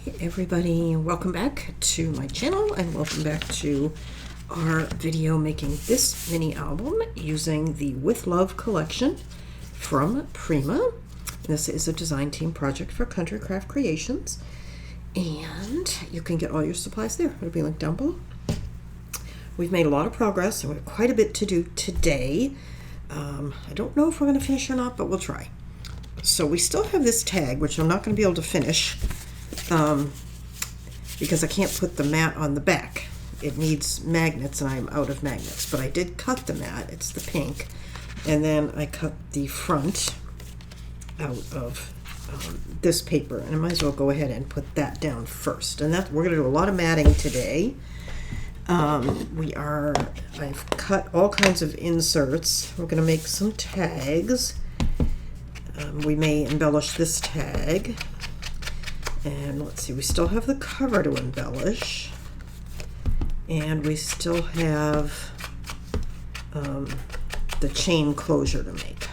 Hey everybody, welcome back to my channel and welcome back to our video making this mini album using the With Love collection from Prima. This is a design team project for Country Craft Creations, and you can get all your supplies there. It'll be linked down below. We've made a lot of progress and we have quite a bit to do today. I don't know if we're going to finish or not, but we'll try. So we still have this tag, which I'm not going to be able to finish because I can't put the mat on the back. It needs magnets and I'm out of magnets, but I did cut the mat. It's the pink, and then I cut the front out of this paper, and I might as well go ahead and put that down first. And that we're going to do a lot of matting today. I've cut all kinds of inserts. We're going to make some tags. We may embellish this tag. And let's see, we still have the cover to embellish. And we still have the chain closure to make.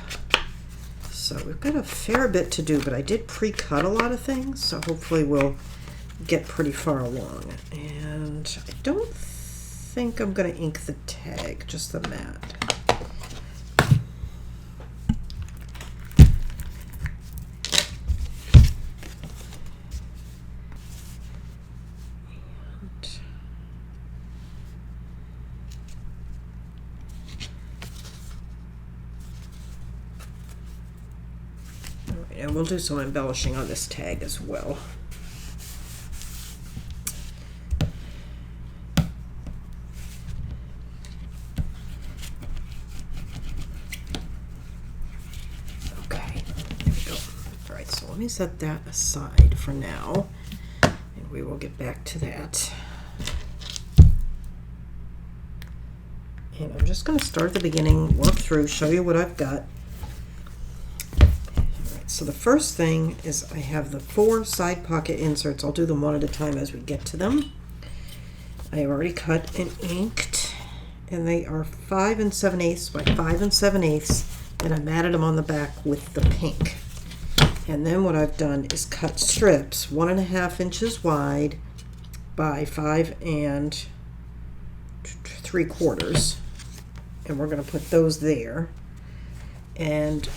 So we've got a fair bit to do, but I did pre-cut a lot of things, so hopefully we'll get pretty far along. And I don't think I'm going to ink the tag, just the mat. And we'll do some embellishing on this tag as well. Okay, there we go. All right, so let me set that aside for now, and we will get back to that. And I'm just going to start at the beginning, work through, show you what I've got. So the first thing is I have the 4 side pocket inserts. I'll do them one at a time as we get to them. I have already cut and inked, and they are 5 7/8 by 5 7/8, and I matted them on the back with the pink. And then what I've done is cut strips 1.5 inches wide by 5 3/4, and we're going to put those there. And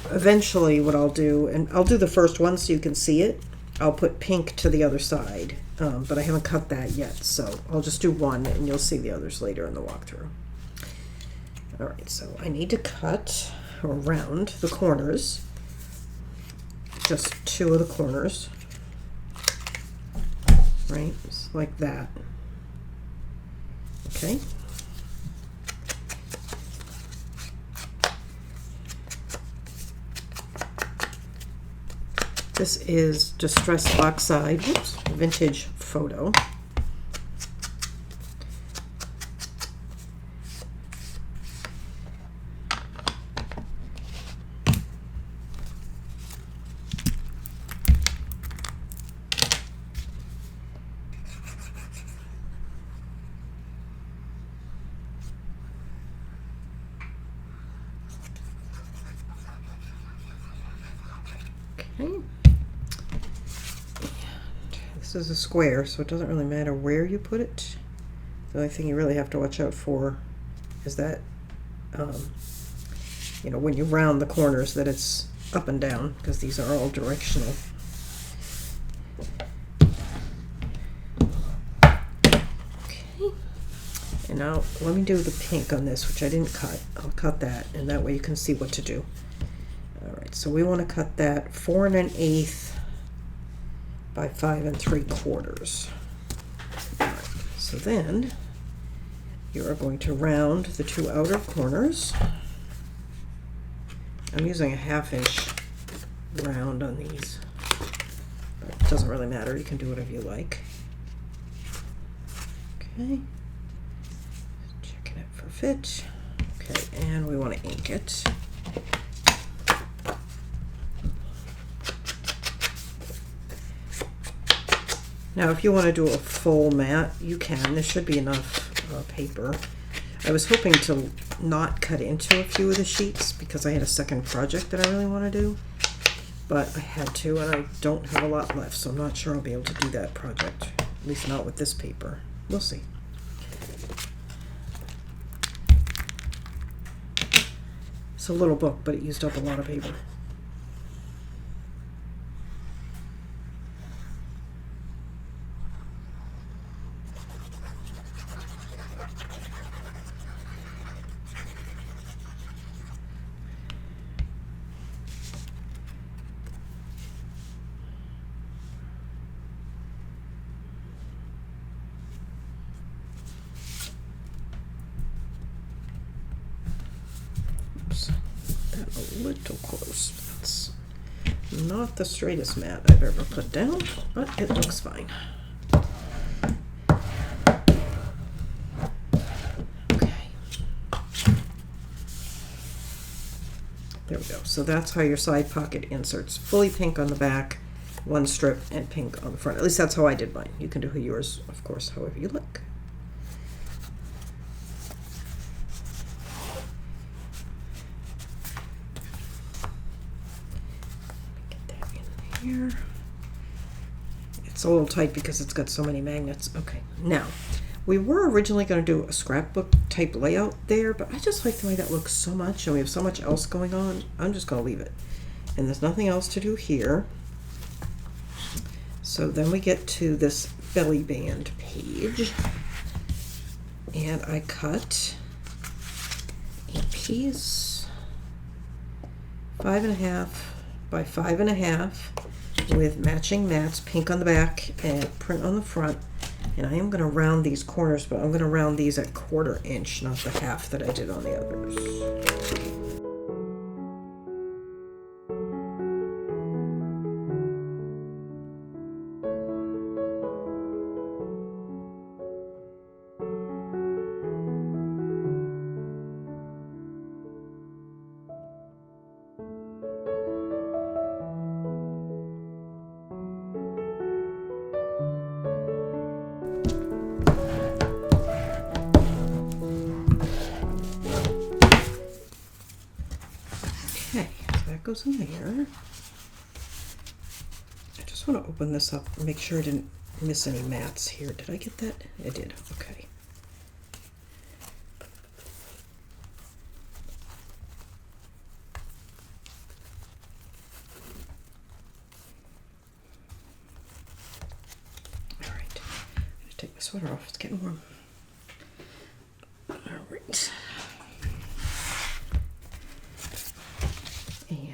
eventually what I'll do, and I'll do the first one so you can see it, I'll put pink to the other side, but I haven't cut that yet, so I'll just do one and you'll see the others later in the walkthrough. Alright, so I need to cut around the corners, just 2 of the corners, right, just like that. Okay. This is Distressed Oxide, whoops, vintage photo. Okay. This is a square, so it doesn't really matter where you put it. The only thing you really have to watch out for is that, you know, when you round the corners, that it's up and down, because these are all directional. Okay. And now let me do the pink on this, which I didn't cut. I'll cut that, and that way you can see what to do. Alright, so we want to cut that 4 1/8 by 5 3/4. Alright, so then you are going to round the 2 outer corners. I'm using a 1/2 inch round on these, but it doesn't really matter, you can do whatever you like. Okay, checking it for fit. Okay, and we want to ink it. Now if you want to do a full mat, you can. There should be enough paper. I was hoping to not cut into a few of the sheets because I had a second project that I really want to do. but I had to, and I don't have a lot left, so I'm not sure I'll be able to do that project, at least not with this paper. We'll see. It's a little book, but it used up a lot of paper. That a little close. That's not the straightest mat I've ever put down, but it looks fine. Okay. There we go. So that's how your side pocket inserts. Fully pink on the back, one strip, and pink on the front. At least that's how I did mine. You can do yours, of course, however you like. Here. It's a little tight because it's got so many magnets. Okay, now we were originally going to do a scrapbook type layout there, but I just like the way that looks so much, and we have so much else going on. I'm just going to leave it, and there's nothing else to do here. So then we get to this belly band page, and I cut a piece 5.5 by 5.5 with matching mats, pink on the back and print on the front. And I am going to round these corners, but I'm going to round these at 1/4 inch, not the half that I did on the others. Okay, so that goes in there. I just want to open this up and make sure I didn't miss any mats here. Did I get that? I did. Okay. All right. I'm going to take my sweater off. It's getting warm. All right.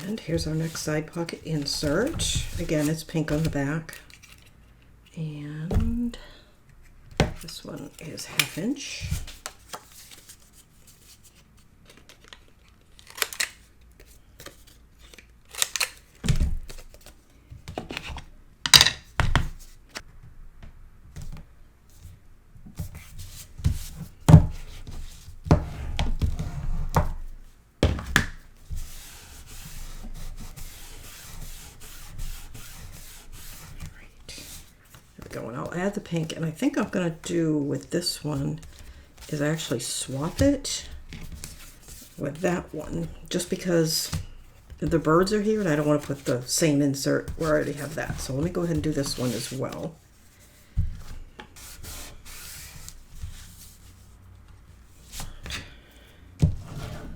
And here's our next side pocket insert. Again, it's pink on the back. And this one is 1/2 inch. And I'll add the pink, and I think I'm going to do with this one is actually swap it with that one, just because the birds are here and I don't want to put the same insert where I already have that. So let me go ahead and do this one as well.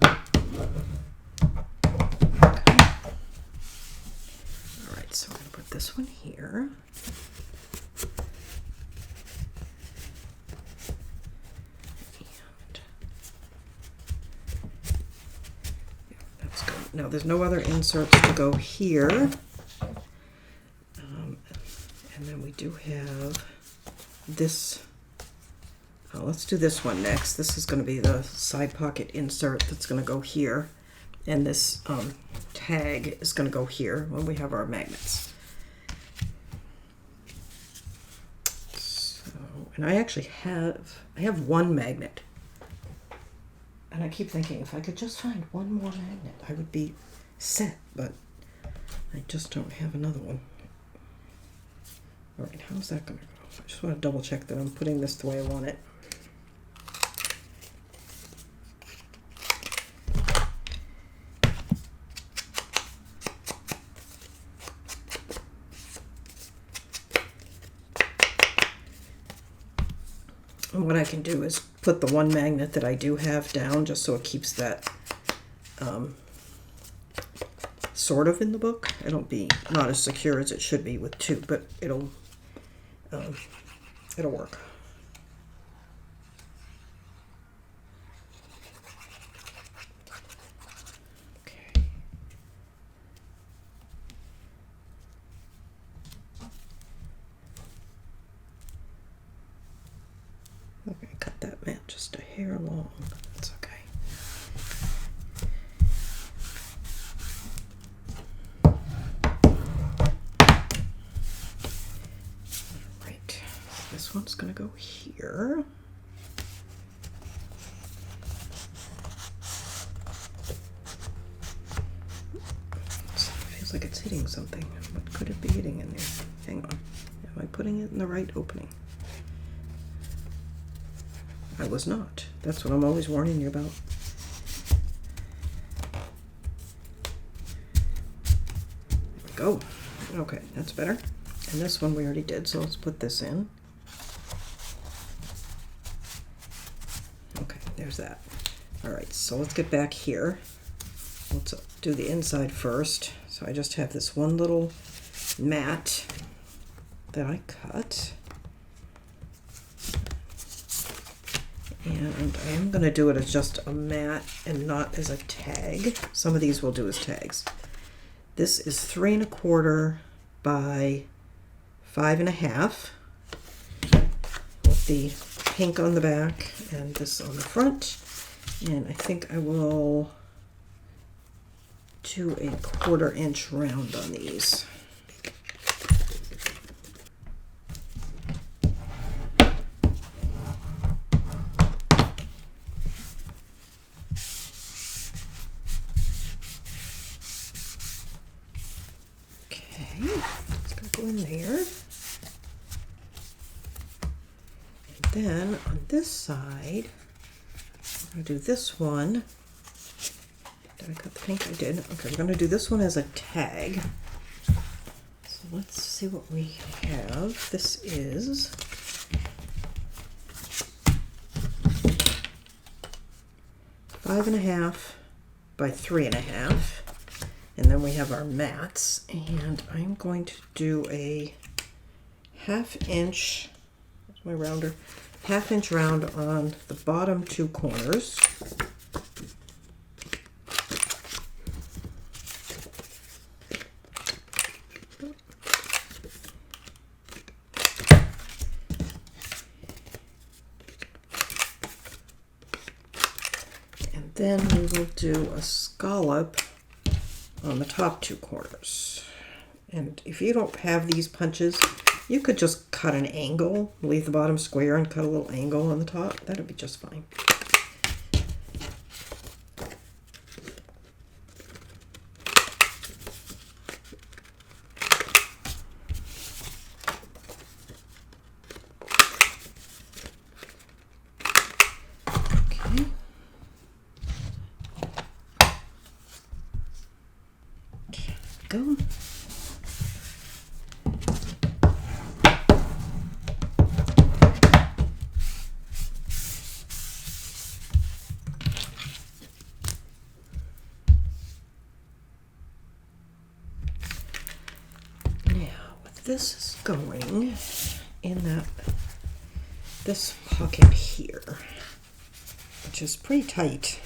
All right, so I'm going to put this one here. Now there's no other inserts to go here. And then we do have this. Let's do this one next. This is going to be the side pocket insert that's going to go here. And this tag is going to go here when we have our magnets. So, and I actually have one magnet. And I keep thinking, if I could just find one more magnet, I would be set, but I just don't have another one. All right, how's that going to go? I just want to double check that I'm putting this the way I want it. And what I can do is put the one magnet that I do have down just so it keeps that sort of in the book. It'll be not as secure as it should be with two, but it'll work. Okay, cut that mat just a hair long. That's okay. Alright, this one's going to go here. Feels like it's hitting something. What could it be hitting in there? Hang on. Am I putting it in the right opening? I was not. That's what I'm always warning you about. There we go. Okay, that's better. And this one we already did, so let's put this in. Okay, there's that. All right, so let's get back here. Let's do the inside first. So I just have this one little mat that I cut. And I am going to do it as just a mat and not as a tag. Some of these we'll do as tags. This is 3 1/4 by 5 1/2 with the pink on the back and this on the front. And I think I will do a 1/4 inch round on these. In there. And then on this side, I'm going to do this one. Did I cut the pink? I did. Okay, we're going to do this one as a tag. So let's see what we have. This is five and a half by 3 1/2. And then we have our mats, and I'm going to do a 1/2 inch, where's my rounder, 1/2 inch round on the bottom 2 corners. And then we will do a scallop on the top 2 corners. And if you don't have these punches, you could just cut an angle, leave the bottom square and cut a little angle on the top. That'd be just fine. Okay. Go. This is going in this pocket here, which is pretty tight.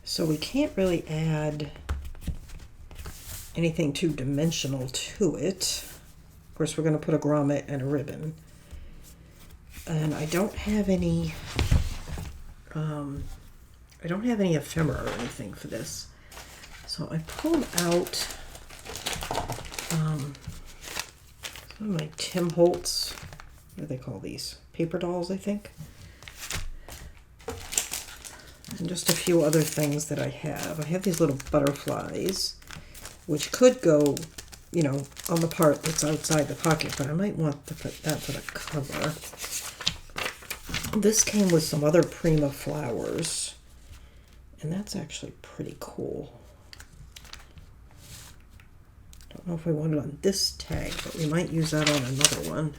So we can't really add anything too dimensional to it. Of course, we're going to put a grommet and a ribbon. And I don't have any ephemera or anything for this. So I pulled out some of my Tim Holtz, what do they call these? Paper dolls, I think. And just a few other things that I have. I have these little butterflies, which could go, you know, on the part that's outside the pocket, but I might want to put that for the cover. This came with some other Prima flowers, and that's actually pretty cool. Don't know if we want it on this tag, but we might use that on another one.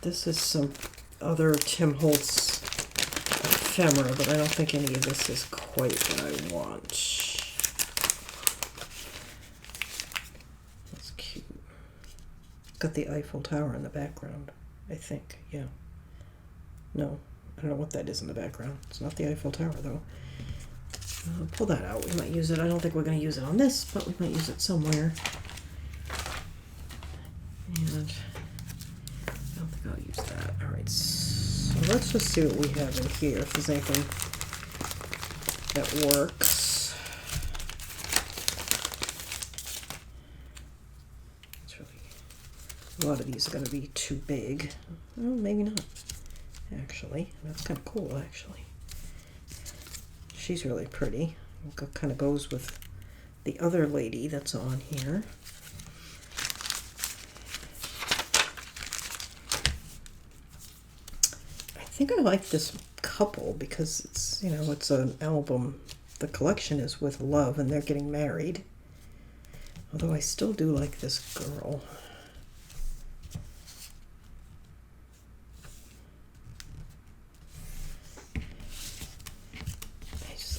This is some other Tim Holtz ephemera, but I don't think any of this is quite what I want. That's cute. Got the Eiffel Tower in the background, I think. Yeah. No, I don't know what that is in the background. It's not the Eiffel Tower, though. Pull that out. We might use it. I don't think we're going to use it on this, but we might use it somewhere. And I don't think I'll use that. All right, so let's just see what we have in here, if there's anything that works. It's really, a lot of these are going to be too big. Well, maybe not, actually. That's kind of cool, actually. She's really pretty. It kind of goes with the other lady that's on here. I think I like this couple because it's, you know, it's an album. The collection is with love and they're getting married. Although I still do like this girl.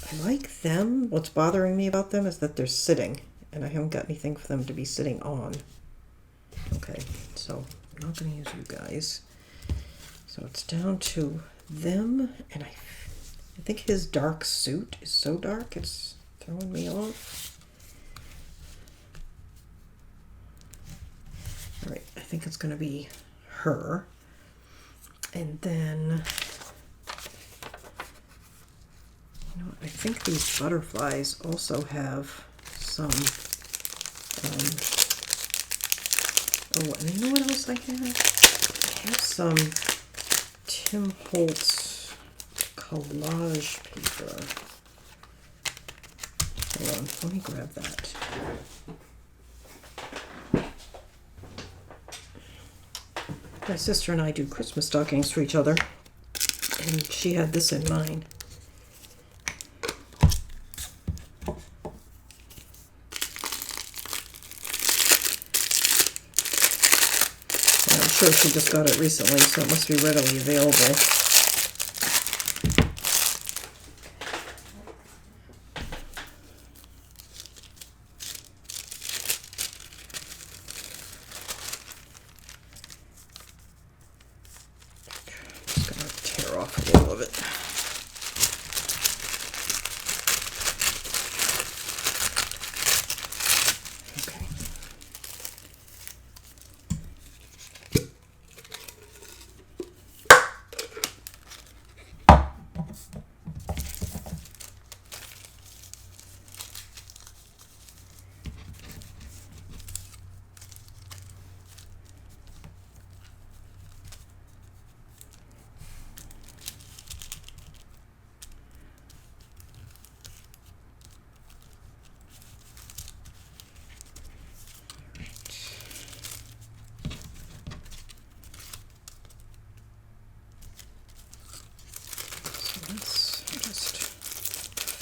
I like them. What's bothering me about them is that they're sitting, and I haven't got anything for them to be sitting on. Okay, so I'm not going to use you guys. So it's down to them, and I think his dark suit is so dark it's throwing me off. All right, I think it's going to be her. And then, you know, I think these butterflies also have some, oh, and you know what else I have? I have some Tim Holtz collage paper. Hold on, let me grab that. My sister and I do Christmas stockings for each other, and she had this in mind. I'm sure she just got it recently, so it must be readily available. Just gonna tear off a little of it.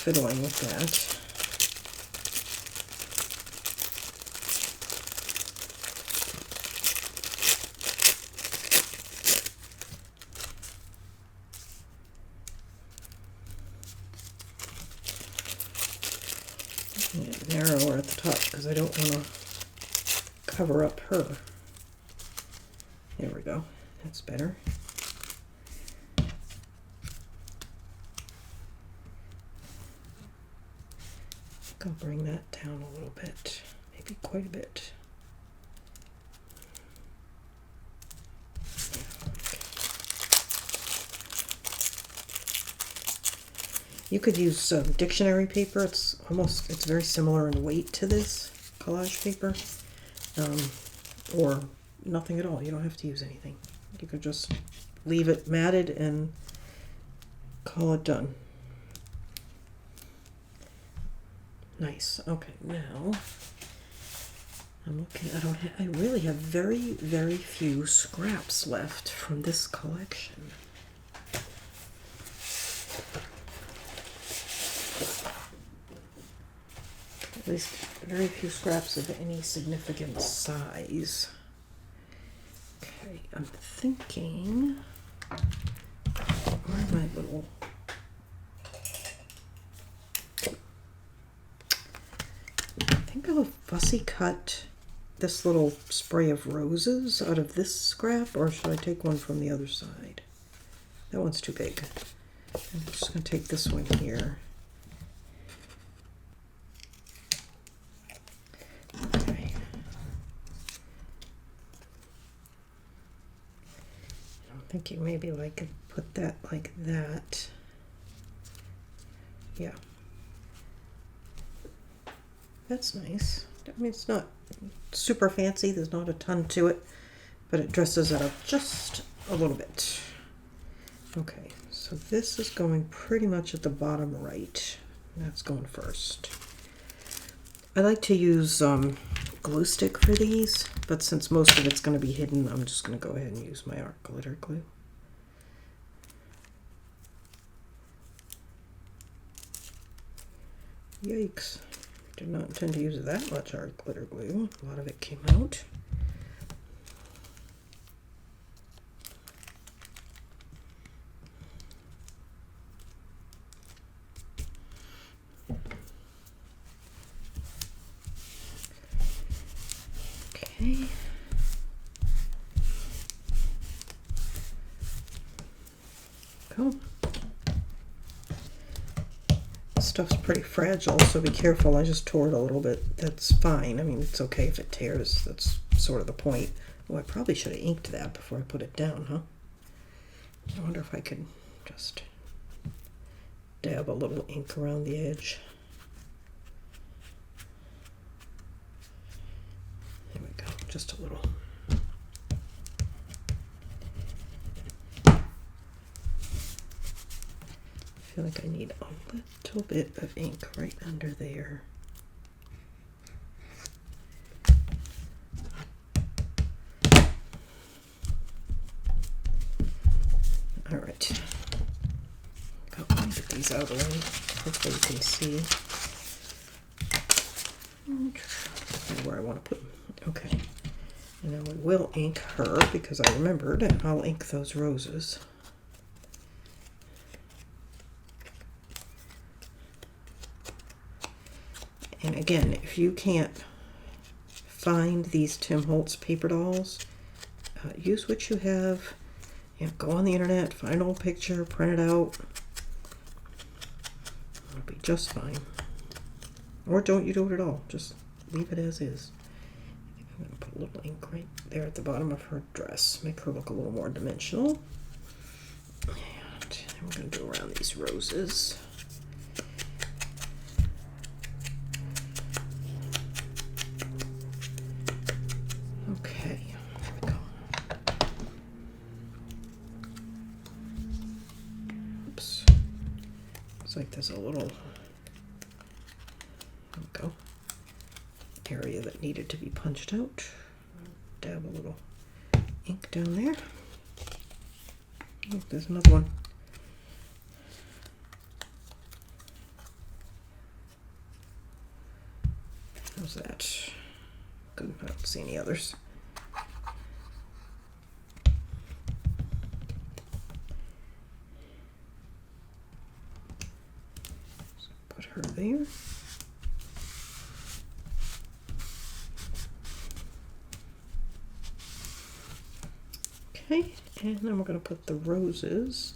Fiddling with that. Making it narrower at the top because I don't want to cover up her. There we go. That's better. I'll bring that down a little bit, maybe quite a bit. You could use dictionary paper. It's very similar in weight to this collage paper, or nothing at all. You don't have to use anything. You could just leave it matted and call it done. Nice. Okay, now I'm looking. I really have very, very few scraps left from this collection. At least very few scraps of any significant size. Okay, I'm thinking, where are my little, I think I'll fussy cut this little spray of roses out of this scrap, or should I take one from the other side? That one's too big. I'm just going to take this one here. Okay. I'm thinking maybe I could put that like that. Yeah. That's nice. I mean, it's not super fancy. There's not a ton to it, but it dresses it up just a little bit. Okay, so this is going pretty much at the bottom right. That's going first. I like to use glue stick for these, but since most of it's going to be hidden, I'm just going to go ahead and use my art glitter glue. Yikes. Did not intend to use that much art glitter glue. A lot of it came out. Okay. Cool. Stuff's pretty fragile, so be careful. I just tore it a little bit. That's fine. I mean, it's okay if it tears. That's sort of the point. Oh, I probably should have inked that before I put it down, huh? I wonder if I could just dab a little ink around the edge. There we go, just a little. I feel like I need a little bit of ink right under there. All right. Let me get these out of the way. Hopefully you can see where I want to put them. Okay. And then we will ink her because I remembered, and I'll ink those roses. And again, if you can't find these Tim Holtz paper dolls, use what you have. You know, go on the internet, find an old picture, print it out. It'll be just fine. Or don't you do it at all. Just leave it as is. I'm going to put a little ink right there at the bottom of her dress. Make her look a little more dimensional. And then we're going to do around these roses. Okay, there we go. Oops. Looks like there's a little, there we go, area that needed to be punched out. Dab a little ink down there. Oh, there's another one. How's that? Good, I don't see any others. So put her there. Okay, and then we're going to put the roses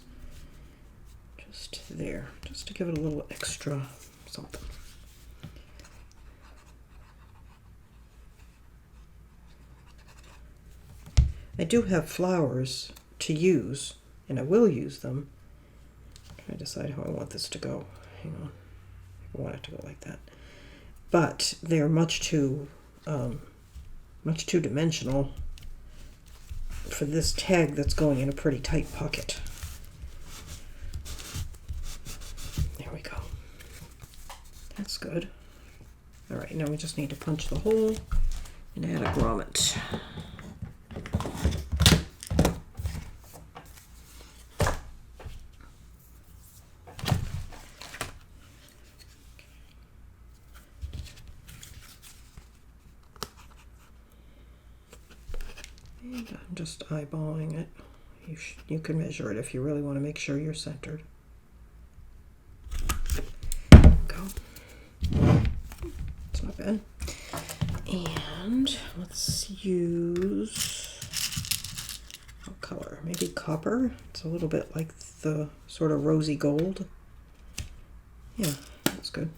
just there, just to give it a little extra something. I do have flowers to use, and I will use them. I'm trying to decide how I want this to go. Hang on. I want it to go like that. But they're much too dimensional for this tag that's going in a pretty tight pocket. There we go. That's good. All right, now we just need to punch the hole and add a grommet. And I'm just eyeballing it. You can measure it if you really want to make sure you're centered. Go. It's not bad. And let's use, what color? Maybe copper. It's a little bit like the sort of rosy gold. Yeah, that's good.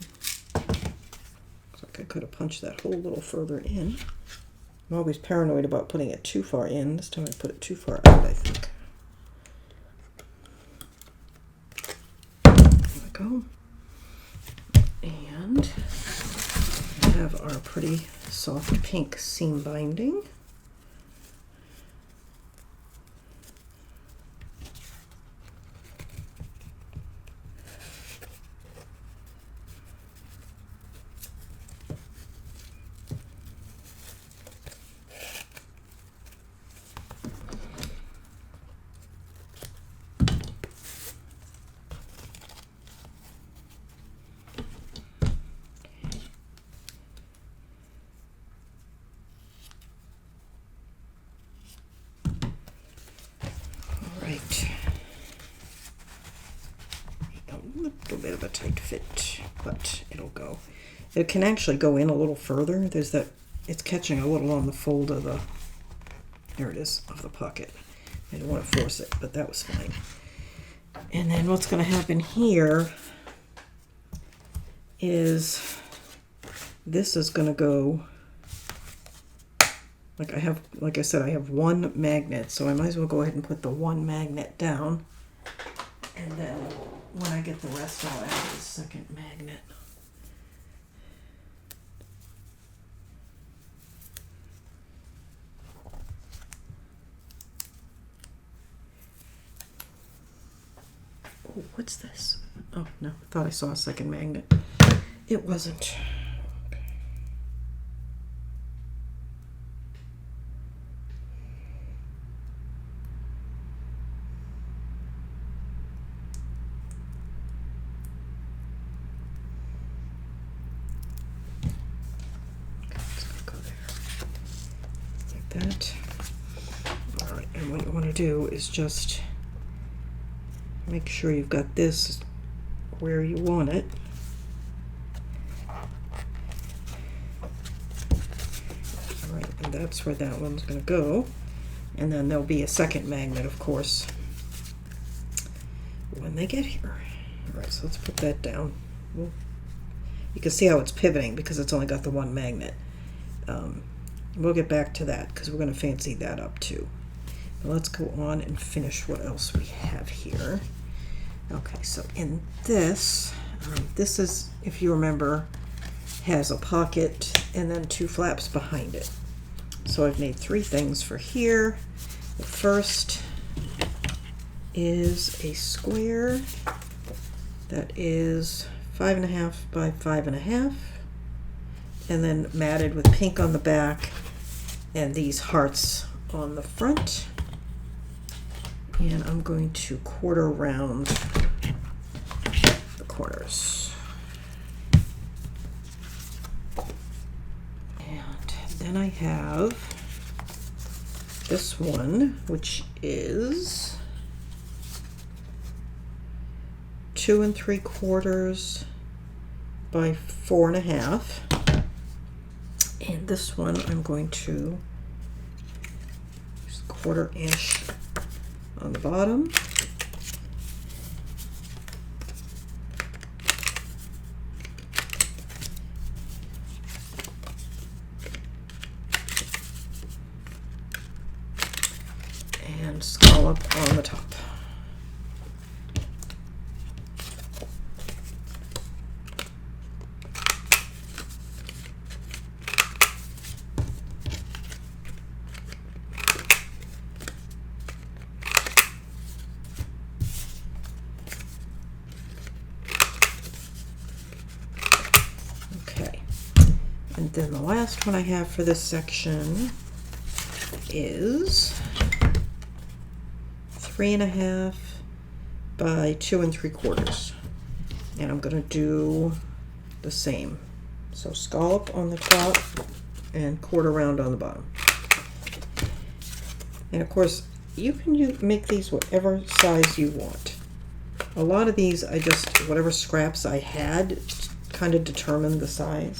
Looks like I could have punched that hole a little further in. I'm always paranoid about putting it too far in. This time I put it too far out, I think. There we go. And we have our pretty soft pink seam binding. A little bit of a tight fit, but it'll go. It can actually go in a little further. There's that, it's catching a little on the fold of the, there it is, of the pocket. I didn't want to force it, but that was fine. And then what's going to happen here is this is going to go, like I said, I have one magnet, so I might as well go ahead and put the one magnet down. And then when I get the rest, I'll add the second magnet. Oh, what's this? Oh, no, I thought I saw a second magnet. It wasn't. That. All right, and what you want to do is just make sure you've got this where you want it. All right, and that's where that one's going to go. And then there'll be a second magnet, of course, when they get here. All right, so let's put that down. You can see how it's pivoting because it's only got the one magnet. We'll get back to that because we're going to fancy that up too. But let's go on and finish what else we have here. Okay, so in this, this is, if you remember, has a pocket and then two flaps behind it. So I've made three things for here. The first is a square that is 5.5 by 5.5. And then matted with pink on the back and these hearts on the front. And I'm going to quarter round the corners. And then I have this one, which is 2 3/4 by 4.5. And this one I'm going to use 1/4 inch on the bottom. And scallop on the top. And then the last one I have for this section is 3.5 by 2 3/4. And I'm going to do the same. So scallop on the top and quarter round on the bottom. And of course, you can make these whatever size you want. A lot of these, I just, whatever scraps I had, kind of determined the size.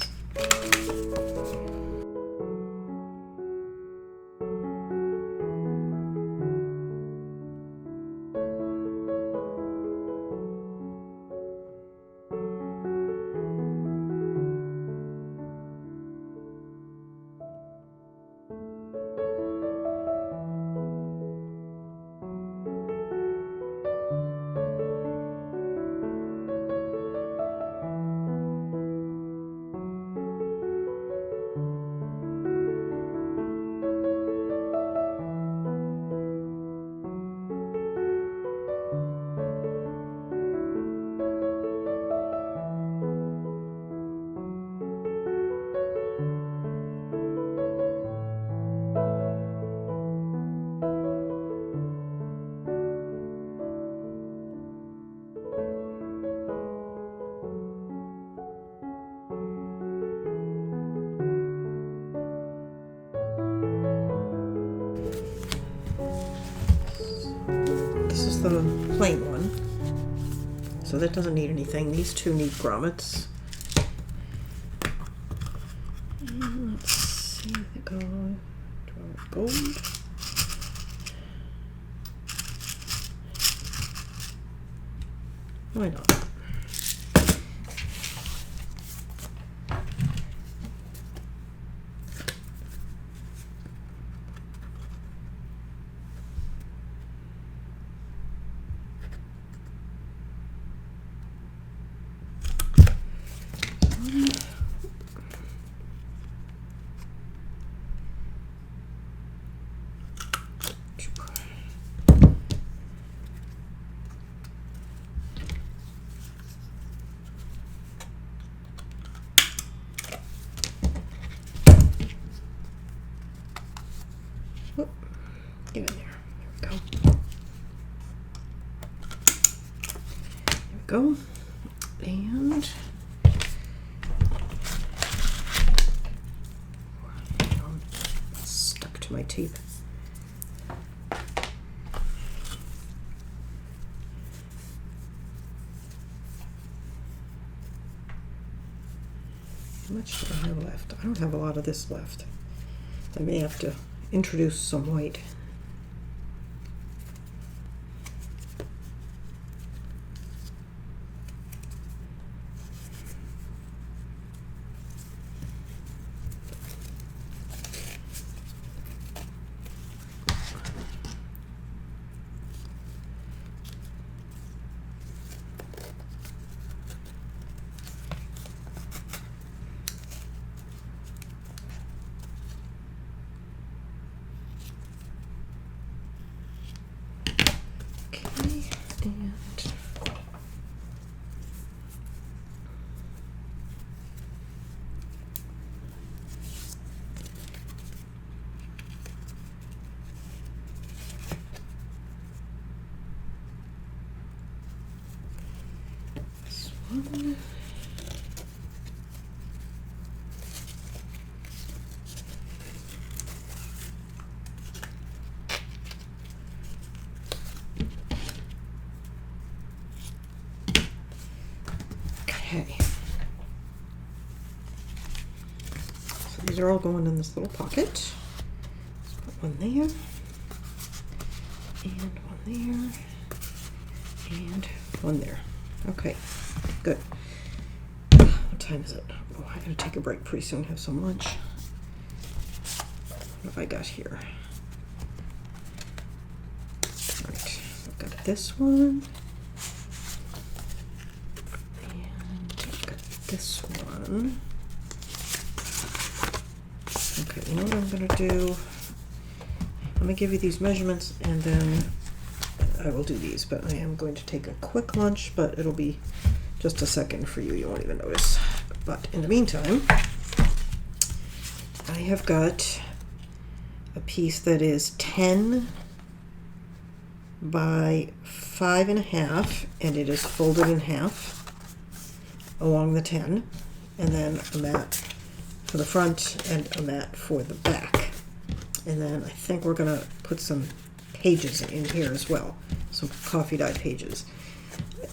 The plain one, so that doesn't need anything. These two need grommets. And let's see, they go gold. Why not? Get in there. There we go. There we go. And it's stuck to my teeth. How much do I have left? I don't have a lot of this left. I may have to introduce some white. Okay. So these are all going in this little pocket. Let's put one there, and one there, and one there. Okay, good. What time is it? Oh, I gotta take a break pretty soon, have some lunch. What have I got here? All right, I've got this one. This one. Okay, you know what I'm going to do? I'm going to give you these measurements and then I will do these, but I am going to take a quick lunch, but it'll be just a second for you. You won't even notice. But in the meantime, I have got a piece that is 10 by 5.5, and it is folded in half along the 10, and then a mat for the front and a mat for the back. And then I think we're gonna put some pages in here as well, some coffee dye pages.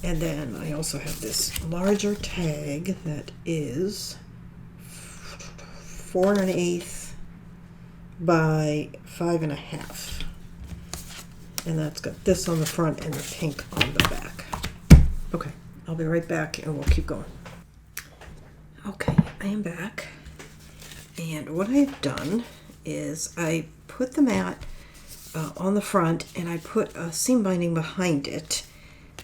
And then I also have this larger tag that is 4 1/8 by 5 1/2. And that's got this on the front and the pink on the back. Okay, I'll be right back and we'll keep going. Okay, I am back. And what I've done is I put the mat on the front and I put a seam binding behind it.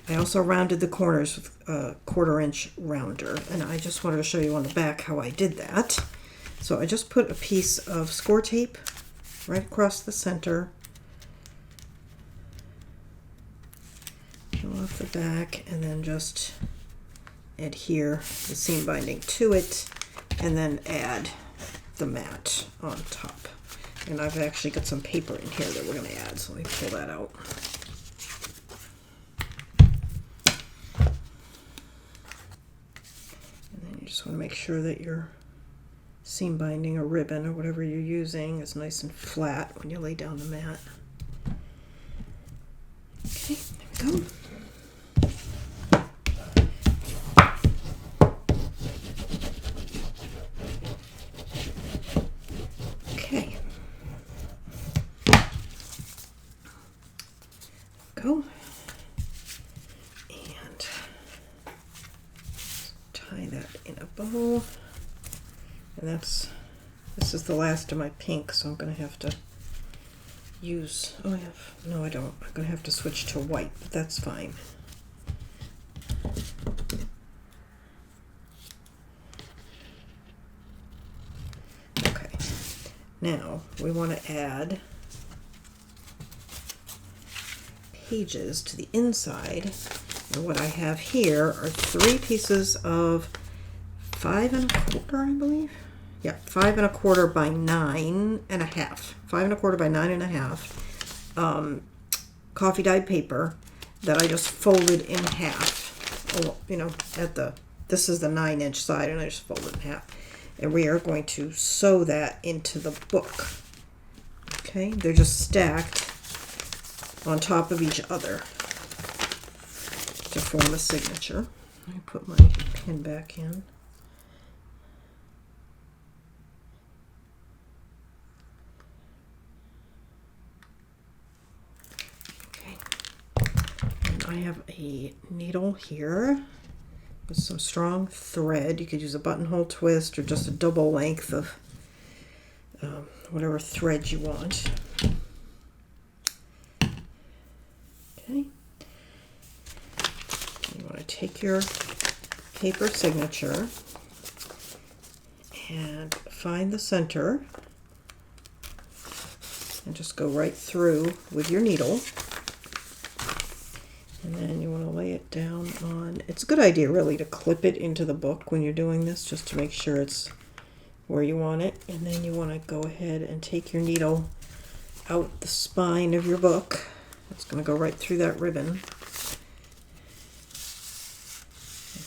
I also rounded the corners with a 1/4 inch rounder, and I just wanted to show you on the back how I did that. So I just put a piece of score tape right across the center, peel off the back, and then just adhere the seam binding to it, and then add the mat on top. And I've actually got some paper in here that we're going to add, so let me pull that out. And then you just want to make sure that your seam binding or ribbon or whatever you're using is nice and flat when you lay down the mat. Okay, there we go. Okay. Go. And tie that in a bow. And this is the last of my pink, so I'm going to have to use, no I don't. I'm going to have to switch to white, but that's fine. Okay, now we want to add pages to the inside. And what I have here are 3 pieces of 5 1/4, I believe. Yeah, 5 1/4 by 9 1/2. 5 1/4 by 9 1/2 coffee dyed paper that I just folded in half. You know, this is the 9-inch side, and I just folded it in half. And we are going to sew that into the book. Okay, they're just stacked on top of each other to form a signature. Let me put my pin back in. I have a needle here with some strong thread. You could use a buttonhole twist or just a double length of whatever thread you want. Okay. You want to take your paper signature and find the center and just go right through with your needle. And then you want to lay it down on, it's a good idea really to clip it into the book when you're doing this, just to make sure it's where you want it. And then you want to go ahead and take your needle out the spine of your book. It's going to go right through that ribbon.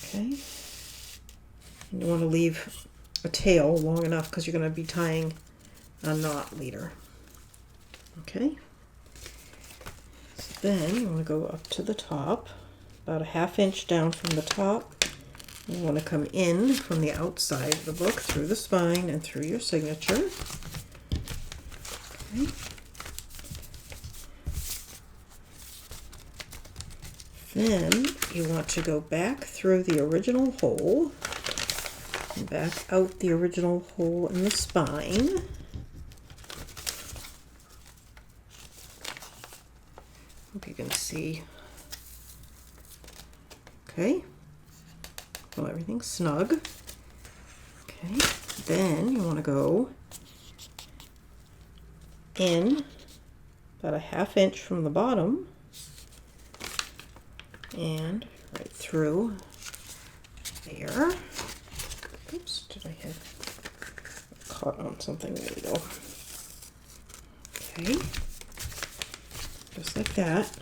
Okay. And you want to leave a tail long enough because you're going to be tying a knot later. Okay. Then you want to go up to the top, about a 1/2 inch down from the top. You want to come in from the outside of the book through the spine and through your signature. Okay. Then you want to go back through the original hole and back out the original hole in the spine. Hope you can see. Okay. Well, everything's snug. Okay. Then you want to go in about a 1/2 inch from the bottom and right through there. Oops, did I have caught on something? There we go. Okay. Just like that.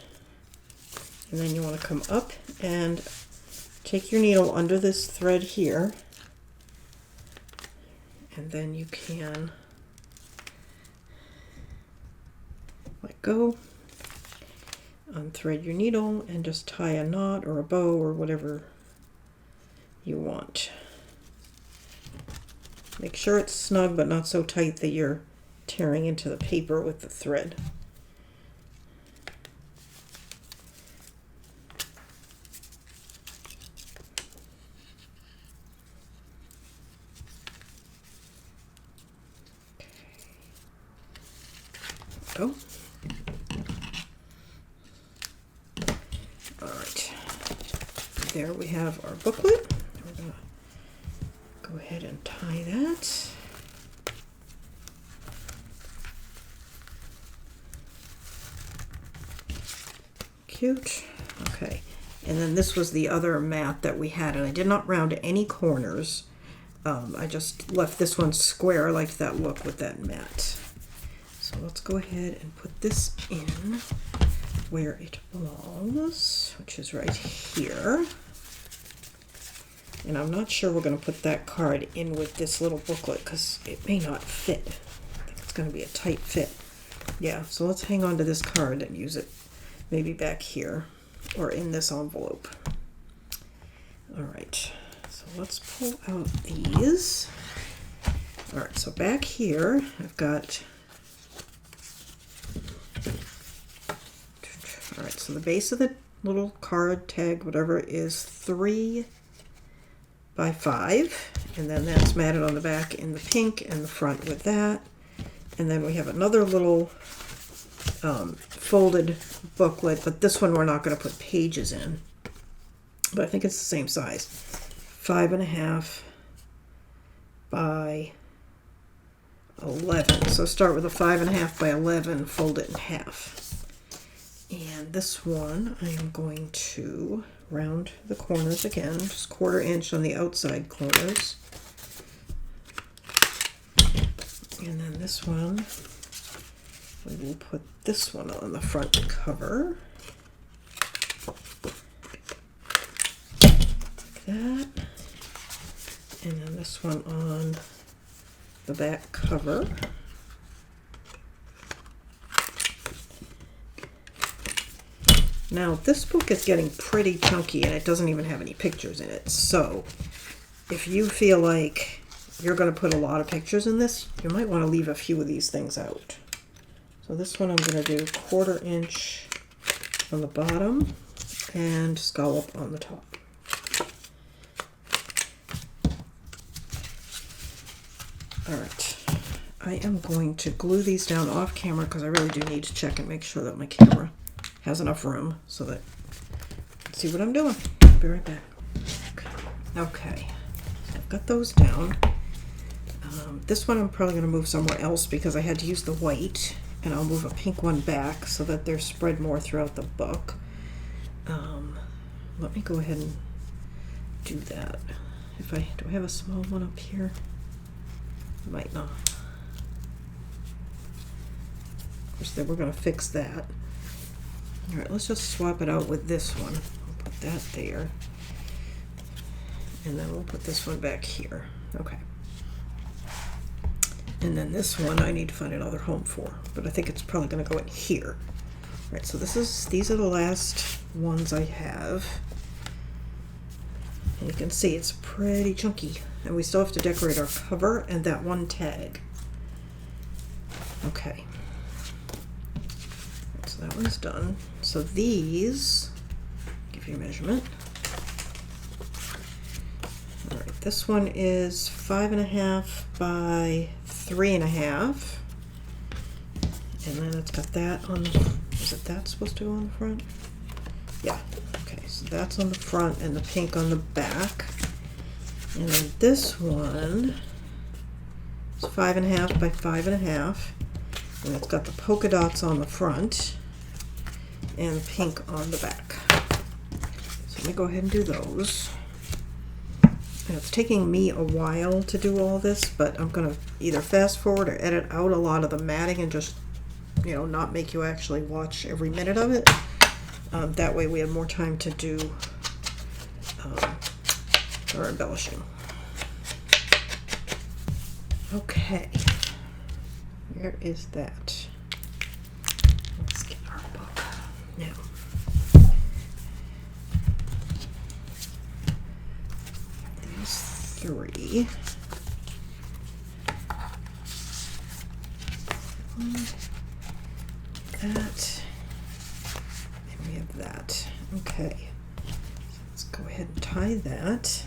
And then you want to come up and take your needle under this thread here, and then you can go. Unthread your needle and just tie a knot or a bow or whatever you want. Make sure it's snug but not so tight that you're tearing into the paper with the thread. Go. All right, there we have our booklet. We're gonna go ahead and tie that. Cute. Okay, and then this was the other mat that we had, and I did not round any corners. I just left this one square. I liked that look with that mat. So let's go ahead and put this in where it belongs, which is right here. And I'm not sure we're going to put that card in with this little booklet because it may not fit. I think it's going to be a tight fit. Yeah, so let's hang on to this card and use it maybe back here or in this envelope. All right, so let's pull out these. All right, so back here I've got, all right, so the base of the little card tag, whatever, is 3 by 5, and then that's matted on the back in the pink and the front with that. And then we have another little folded booklet, but this one we're not going to put pages in, but I think it's the same size, 5.5 by 11. So start with a 5.5 by 11, fold it in half. And this one I am going to round the corners again, just 1/4 inch on the outside corners. And then this one, we will put this one on the front cover. Like that. And then this one on the back cover. Now this book is getting pretty chunky and it doesn't even have any pictures in it. So if you feel like you're going to put a lot of pictures in this, you might want to leave a few of these things out. So this one I'm going to do 1/4 inch on the bottom and scallop on the top. All right, I am going to glue these down off camera because I really do need to check and make sure that my camera has enough room so that you can see what I'm doing. I'll be right back. Okay, so I've got those down. This one I'm probably going to move somewhere else because I had to use the white, and I'll move a pink one back so that they're spread more throughout the book. Let me go ahead and do that. Do I have a small one up here? I might not. Of course, then we're going to fix that. All right, let's just swap it out with this one. We'll put that there. And then we'll put this one back here. Okay. And then this one I need to find another home for, but I think it's probably going to go in here. All right, so these are the last ones I have. And you can see it's pretty chunky. And we still have to decorate our cover and that one tag. Okay. So that one's done. So these, give you a measurement. All right, this one is 5.5 by 3.5. And then it's got that on, is it that supposed to go on the front? Yeah, okay, so that's on the front and the pink on the back. And then this one is 5.5 by 5.5. And it's got the polka dots on the front and pink on the back. So let me go ahead and do those. And it's taking me a while to do all this, but I'm going to either fast forward or edit out a lot of the matting and just, you know, not make you actually watch every minute of it. That way we have more time to do our embellishing. Okay. Where is that? Let's Now, these three. That, and we have that. Okay, let's go ahead and tie that.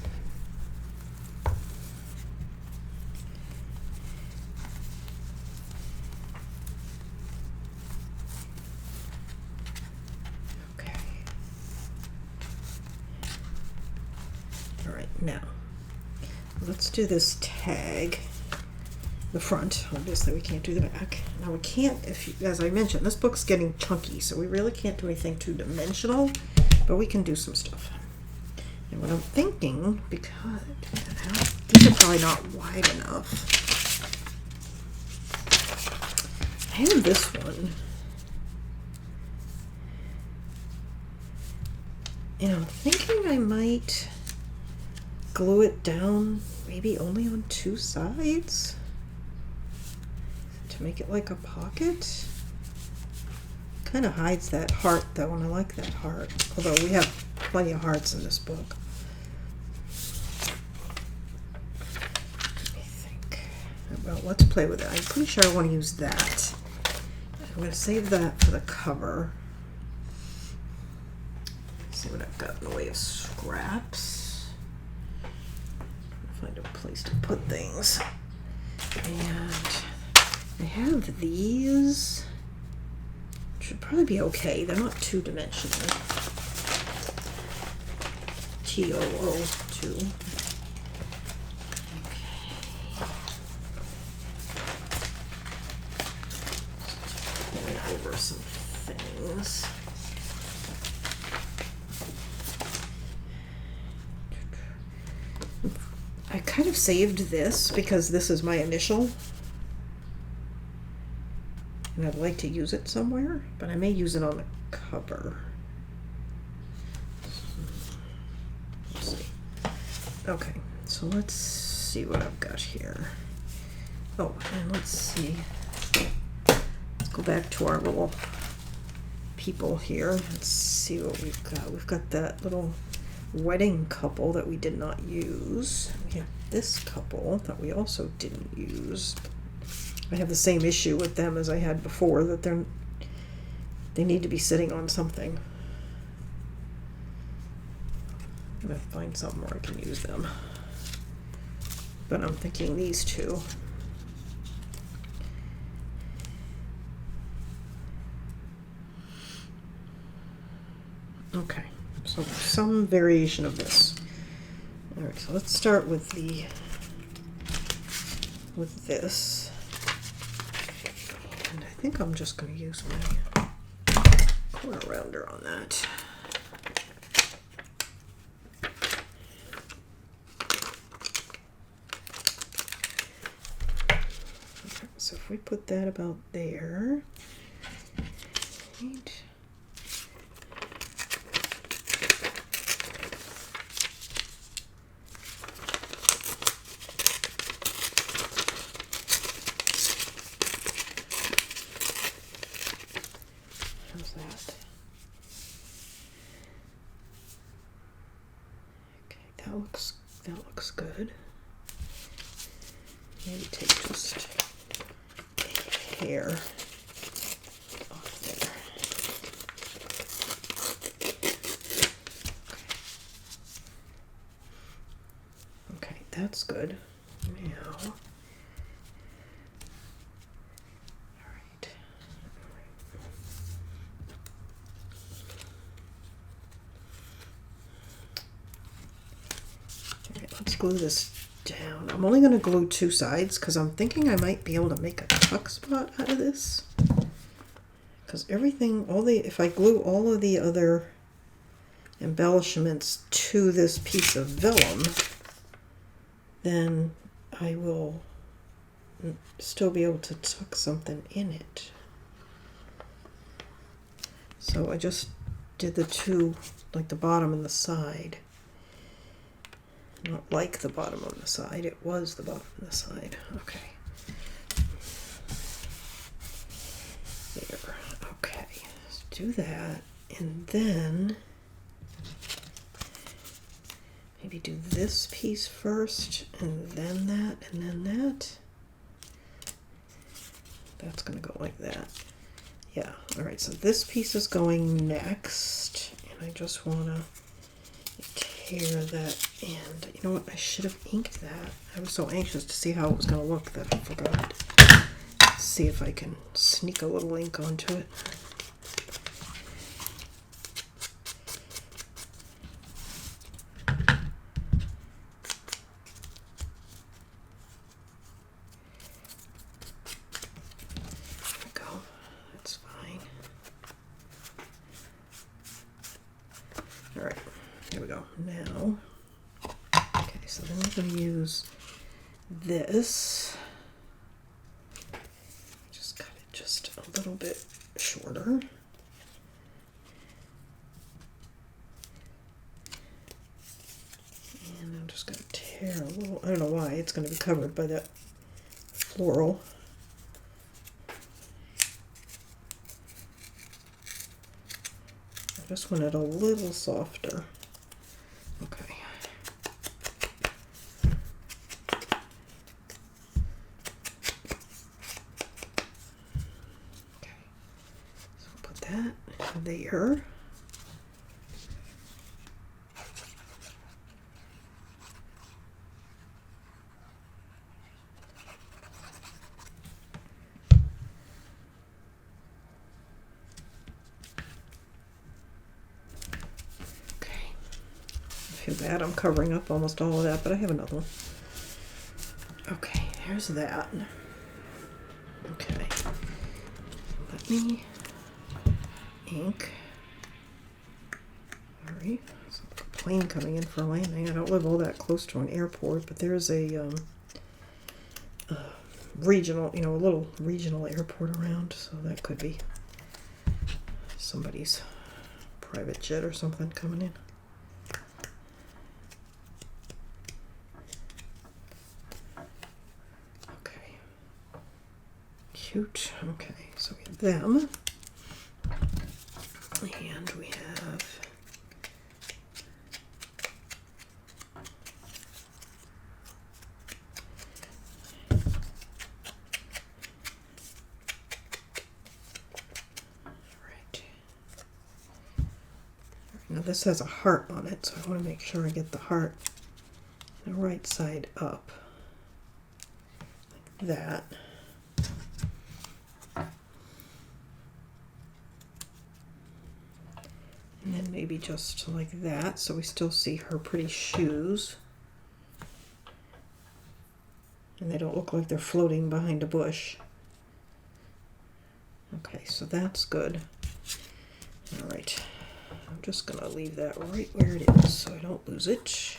Okay. All right, now let's do this tag. The front, obviously we can't do the back. Now we can't, as I mentioned, this book's getting chunky, so we really can't do anything too dimensional, but we can do some stuff. And what I'm thinking, because these are probably not wide enough, I have this one, and I'm thinking I might glue it down maybe only on two sides. Make it like a pocket. Kind of hides that heart though, and I like that heart. Although we have plenty of hearts in this book. Let me think. Well, let's play with it. I'm pretty sure I want to use that. I'm going to save that for the cover. Let's see what I've got in the way of scraps. Find a place to put things. And I have these. Should probably be okay. They're not two dimensional. TOO2. Okay. Going over some things. I kind of saved this because this is my initial. And I'd like to use it somewhere, but I may use it on the cover. Let's see. Okay, so let's see what I've got here. Oh, and let's see. Let's go back to our little people here. Let's see what we've got. We've got that little wedding couple that we did not use. We have this couple that we also didn't use. I have the same issue with them as I had before, that they need to be sitting on something. I'm gonna find something where I can use them. But I'm thinking these two. Okay, so some variation of this. All right, so let's start with this. And I think I'm just going to use my corner rounder on that. Okay, so if we put that about there, right. How's that? Okay, that looks good. Maybe take just a hair off there. Okay, that's good. Now, let's glue this down. I'm only going to glue two sides because I'm thinking I might be able to make a tuck spot out of this. Because everything, if I glue all of the other embellishments to this piece of vellum, then I will still be able to tuck something in it. So I just did the two, like the bottom and the side. Not like the bottom on the side, it was the bottom on the side. Okay. There. Okay. Let's do that. and then maybe do this piece first, and then that, and then that. That's going to go like that. Yeah, all right, so this piece is going next, and I just want to tear that end. You know what, I should have inked that. I was so anxious to see how it was going to look that I forgot. Let's see if I can sneak a little ink onto it. This, just cut it just a little bit shorter. And I'm just going to tear a little, I don't know why, it's going to be covered by that floral. I just want it a little softer. Okay. There. Okay. I feel bad I'm covering up almost all of that, but I have another one. Okay, there's that. Okay. Let me ink. Sorry, it's like a plane coming in for a landing. I don't live all that close to an airport, but there's a regional, a little regional airport around, so that could be somebody's private jet or something coming in. Okay. Cute. Okay, so we have them. And we have right. Now this has a heart on it, so I want to make sure I get the heart the right side up. Like that. And then maybe just like that, so we still see her pretty shoes. And they don't look like they're floating behind a bush. Okay, so that's good. All right, I'm just gonna leave that right where it is so I don't lose it.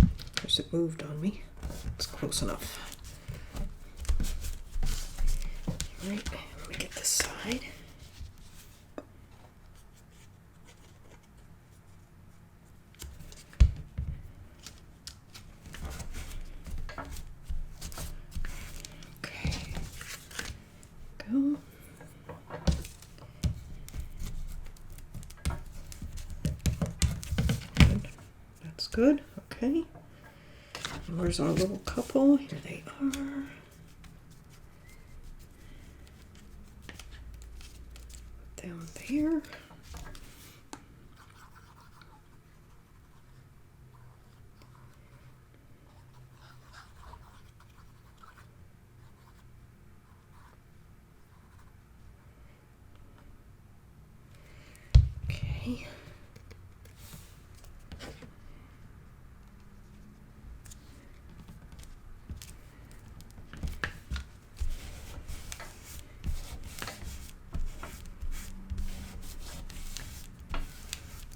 Of course, it moved on me. It's close enough. All right, let me get this side. Okay, go. Good. That's good. Okay. Where's our little couple? Here they are. Put them there. Okay.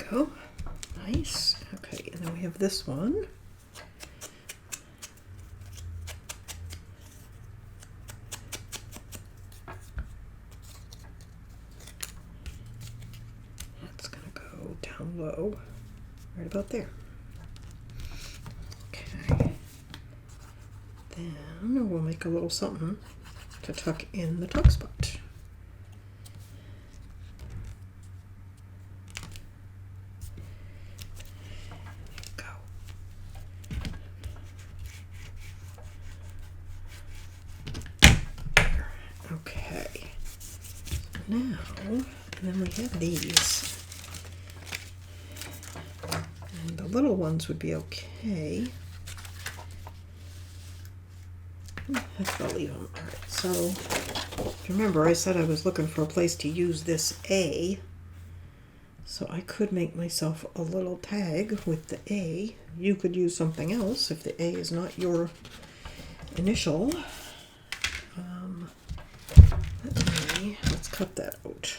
Go. Nice. Okay, and then we have this one. That's gonna go down low, right about there. Okay. then we'll make a little something to tuck in the tuck spot. Okay, now, and then we have these, and the little ones would be okay. I think I'll leave them. All right, so if you remember, I said I was looking for a place to use this A, so I could make myself a little tag with the A. You could use something else if the A is not your initial. Let's cut that out.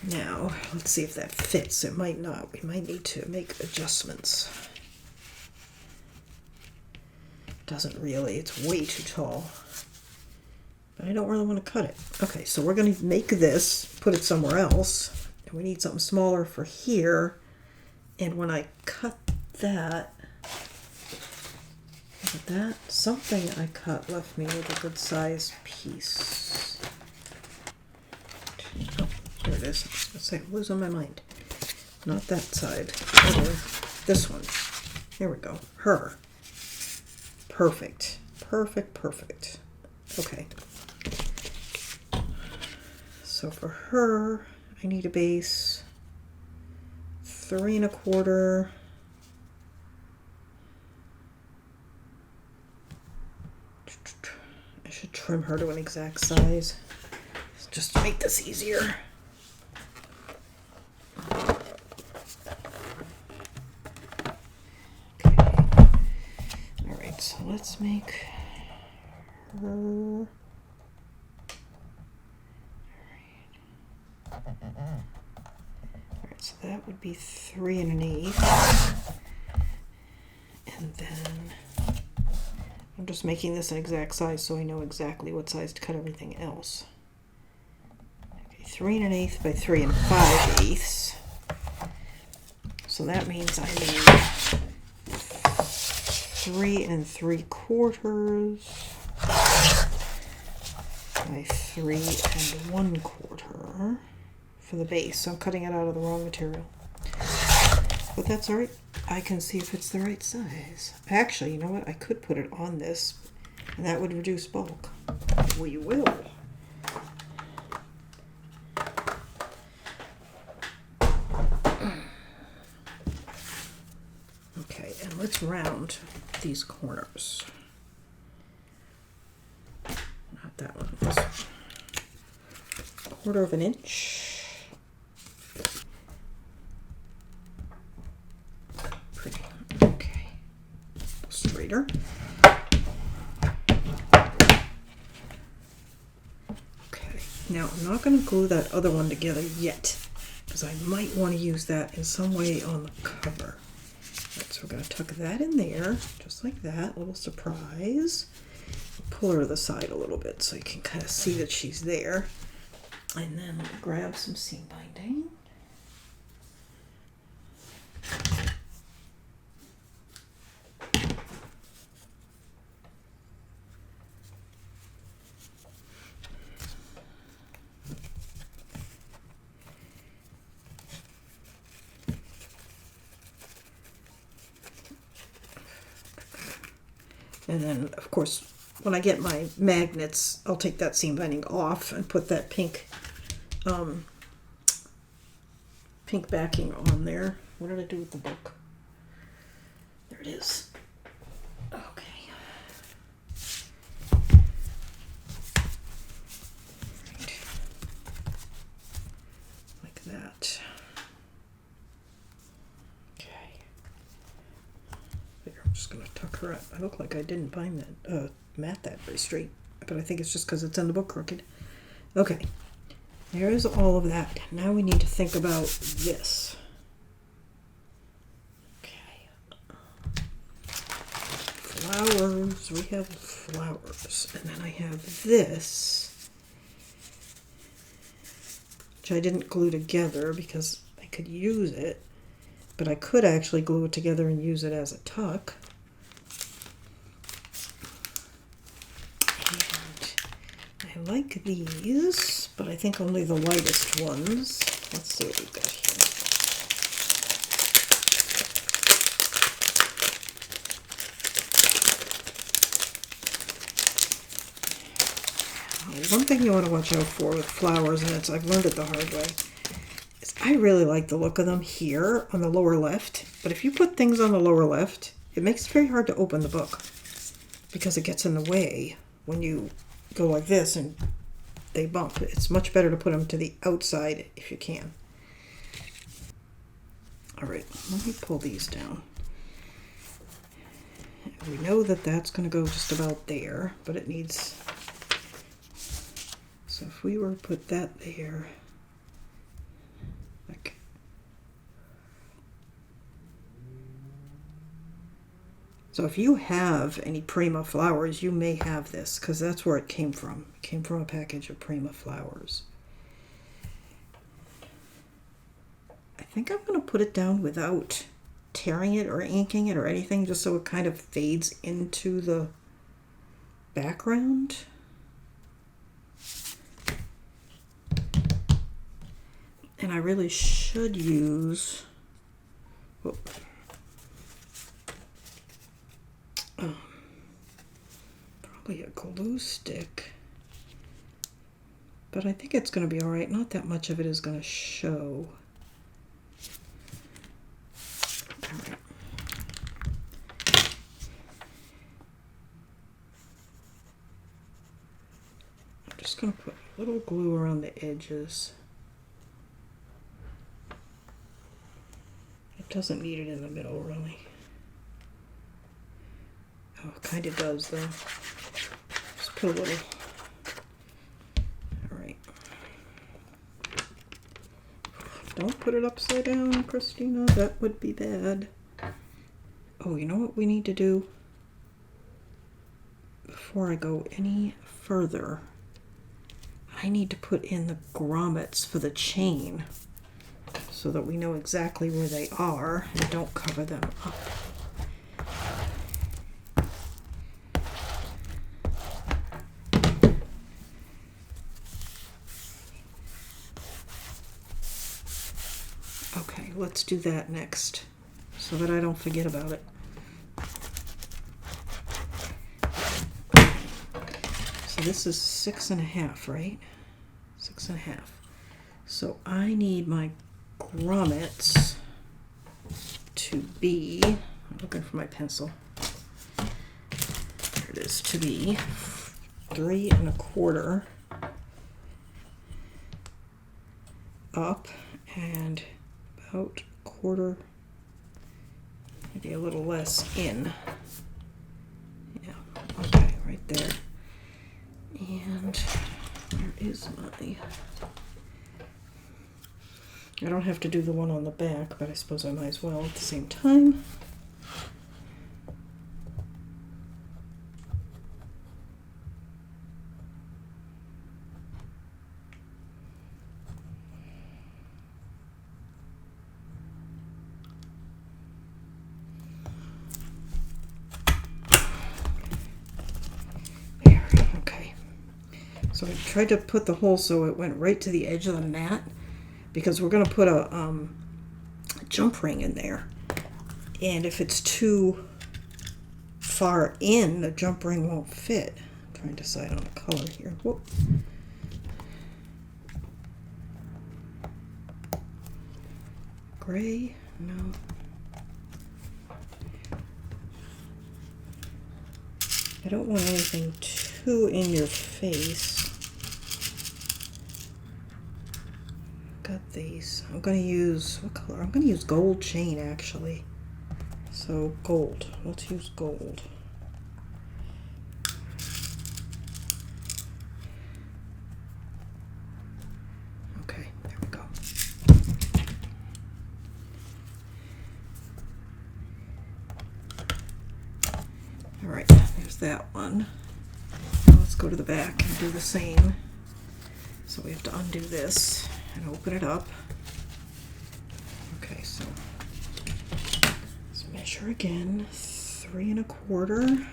Now, let's see if that fits. It might not. We might need to make adjustments. Doesn't really. It's way too tall. But I don't really want to cut it. Okay, so we're going to make this, put it somewhere else. And we need something smaller for here. And when I cut that, look at that. Something I cut left me with a good size piece. Oh, there it is. Let's say I'm losing my mind. Not that side. Other, this one. There we go. Her. Perfect. Perfect, perfect. Okay. So for her, I need a base 3 1/4. I should trim her to an exact size just to make this easier. Okay. All right, so let's make her. Alright, so that would be 3 1/8. And then I'm just making this an exact size so I know exactly what size to cut everything else. Okay, 3 1/8 by 3 5/8. So that means I need 3 3/4 by 3 1/4 for the base. So I'm cutting it out of the wrong material. But that's alright. I can see if it's the right size. Actually, you know what? I could put it on this, and that would reduce bulk. We will. Okay, and let's round these corners. Not that one. This one. 1/4 of an inch. Pretty. Okay. Straighter. Okay. Now I'm not going to glue that other one together yet, because I might want to use that in some way on the cover. Right, so we're going to tuck that in there, just like that. A little surprise. Pull her to the side a little bit so you can kind of see that she's there. And then grab some seam binding. And then, of course, when I get my magnets, I'll take that seam binding off and put that pink backing on there. What did I do with the book? There it is. Okay. Right. Like that. Okay. There, I'm just going to tuck her up. I look like I didn't bind that, mat that very straight, but I think it's just because it's in the book crooked. Okay. There's all of that. Now we need to think about this. Okay. Flowers. We have flowers. And then I have this, which I didn't glue together because I could use it, but I could actually glue it together and use it as a tuck. And I like these, but I think only the lightest ones. Let's see what we've got here. One thing you want to watch out for with flowers, and I've learned it the hard way, is I really like the look of them here on the lower left, but if you put things on the lower left, it makes it very hard to open the book because it gets in the way when you go like this and they bump. It's much better to put them to the outside if you can. All right, let me pull these down. We know that that's going to go just about there, but it needs... So if we were to put that there, like, so if you have any Prima flowers, you may have this, because that's where it came from. It came from a package of Prima flowers. I think I'm going to put it down without tearing it or inking it or anything, just so it kind of fades into the background. And I really should use probably a glue stick, but I think it's going to be all right. Not that much of it is going to show. All right. I'm just going to put a little glue around the edges. Doesn't need it in the middle, really. Oh, it kind of does, though. Just put a little. All right. Don't put it upside down, Christina. That would be bad. Oh, you know what we need to do? Before I go any further, I need to put in the grommets for the chain, so that we know exactly where they are and don't cover them up. Okay, let's do that next so that I don't forget about it. So this is 6.5, right? 6.5. So I need my grommets to be, I'm looking for my pencil, there it is, to be 3.25 up and about 1/4, maybe a little less in. Yeah, okay, right there. And where is my... I don't have to do the one on the back, but I suppose I might as well at the same time. There, okay. So I tried to put the hole so it went right to the edge of the mat, because we're going to put a jump ring in there. And if it's too far in, the jump ring won't fit. I'm trying to decide on a color here. Whoop. Gray? No. I don't want anything too in your face. Got these. I'm going to use, what color? I'm going to use gold chain, actually. So gold. Let's use gold. Okay, there we go. All right, there's that one. Now let's go to the back and do the same. So we have to undo this and open it up. Okay, so let's measure again. 3 1/4.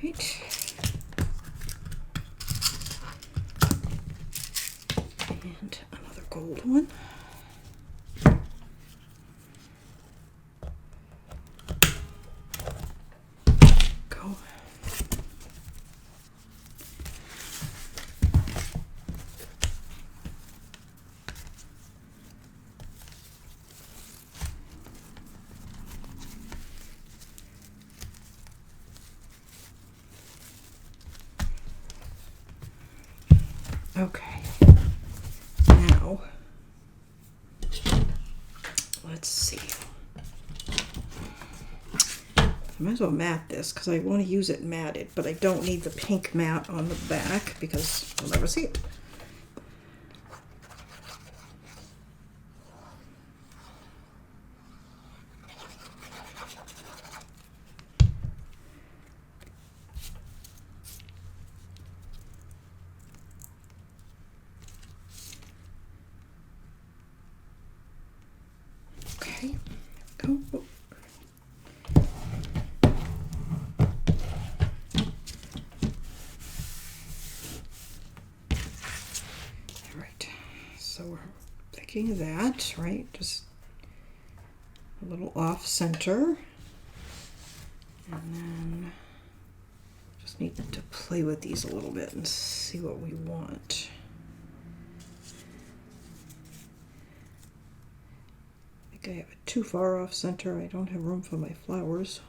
Right. And another gold one. Go. Okay, now let's see. I might as well mat this because I want to use it matted, but I don't need the pink mat on the back because I'll never see it. Okay, go. All right, so we're thinking that, right? Just a little off center. And then just need to play with these a little bit and see what we want. I think I have it too far off center. I don't have room for my flowers.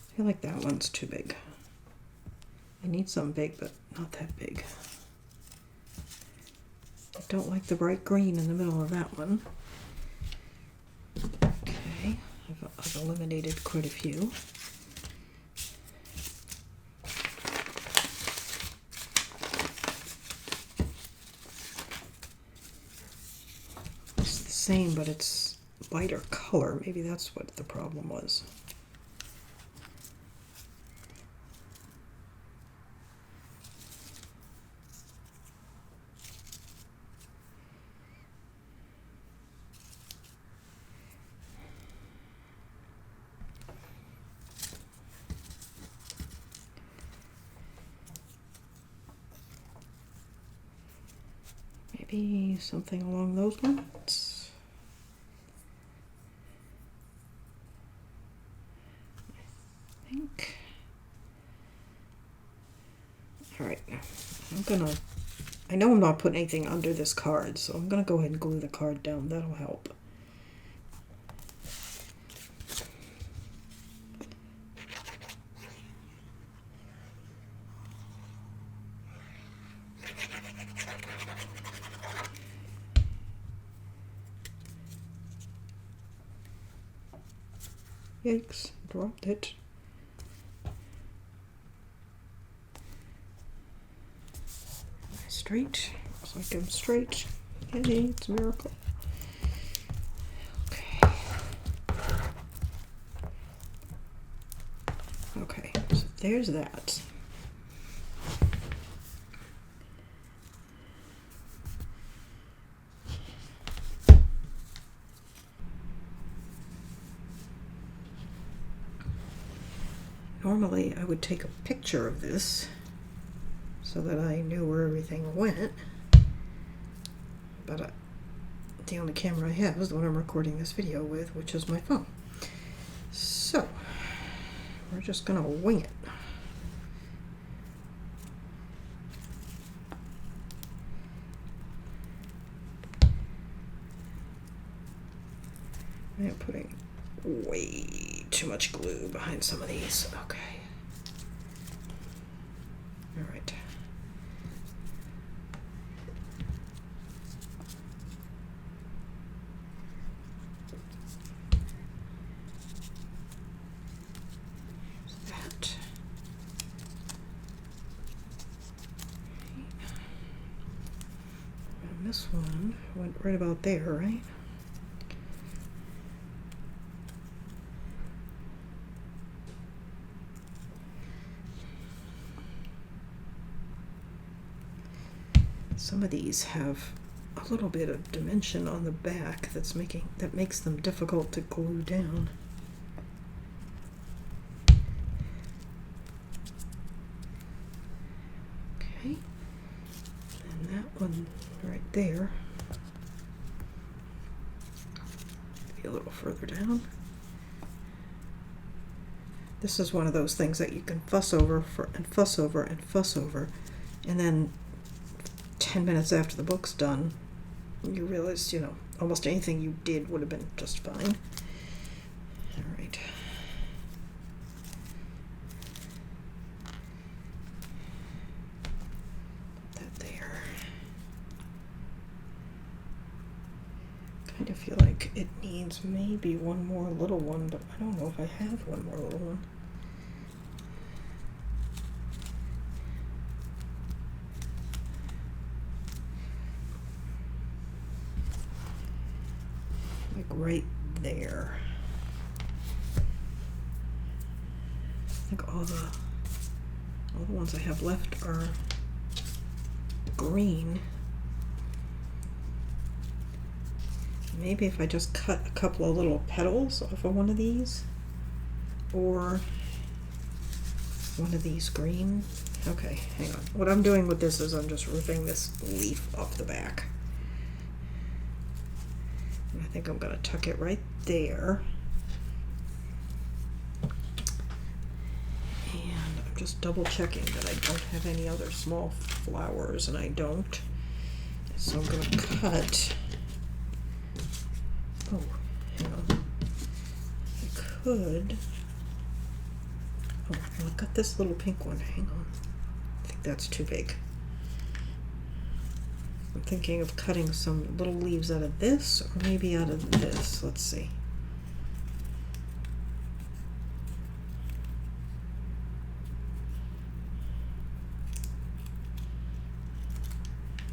I feel like that one's too big. I need something big, but not that big. I don't like the bright green in the middle of that one. Okay, I've eliminated quite a few. It's the same, but it's lighter color. Maybe that's what the problem was. Maybe something along those lines. I think. All right, I know I'm not putting anything under this card, so I'm gonna go ahead and glue the card down. That'll help. Yikes, dropped it. Straight. Looks like I'm straight. Yay, it's a miracle. Okay. Okay, so there's that. Normally I would take a picture of this so that I knew where everything went. But the only camera I have is the one I'm recording this video with, which is my phone. So we're just gonna wing it. I'm putting way too much glue behind some of these. Okay. All right. That. And this one went right about there, right? Some of these have a little bit of dimension on the back that makes them difficult to glue down. Okay, and that one right there, maybe a little further down. This is one of those things that you can fuss over and fuss over and fuss over, and then 10 minutes after the book's done, you realize, almost anything you did would have been just fine. All right. Put that there. Kind of feel like it needs maybe one more little one, but I don't know if I have one more little one. Like right there. I think all the ones I have left are green. Maybe if I just cut a couple of little petals off of one of these, or one of these green. Okay, hang on. What I'm doing with this is I'm just ripping this leaf off the back. I think I'm going to tuck it right there. And I'm just double checking that I don't have any other small flowers, and I don't. So I'm going to cut. Oh, hang on. I could. Oh, well, I got this little pink one. Hang on. I think that's too big. I'm thinking of cutting some little leaves out of this, or maybe out of this. Let's see.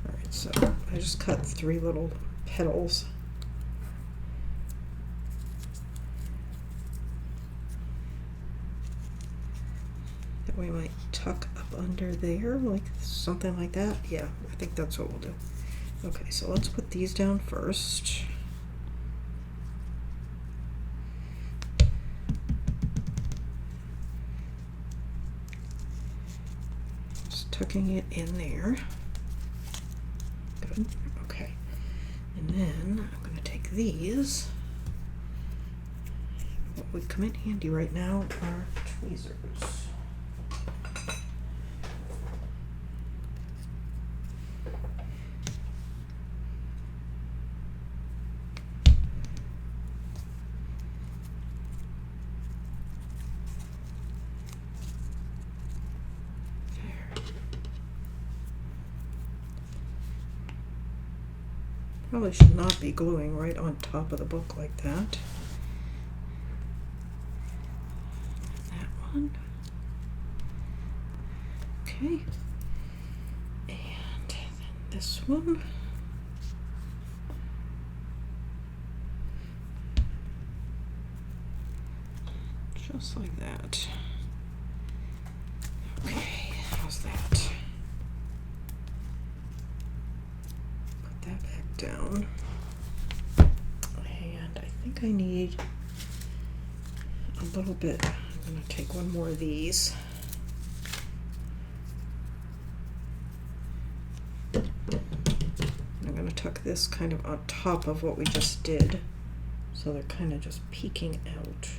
All right, so I just cut 3 little petals. That we might tuck up under there, like something like that. Yeah, I think that's what we'll do. Okay, so let's put these down first. Just tucking it in there. Good. Okay. And then I'm going to take these. What would come in handy right now are tweezers. Probably should not be gluing right on top of the book like that. That one. Okay. And then this one. Just like that. Okay, how's that? That back down, and I think I need a little bit. I'm going to take one more of these, tuck this kind of on top of what we just did, so they're kind of just peeking out.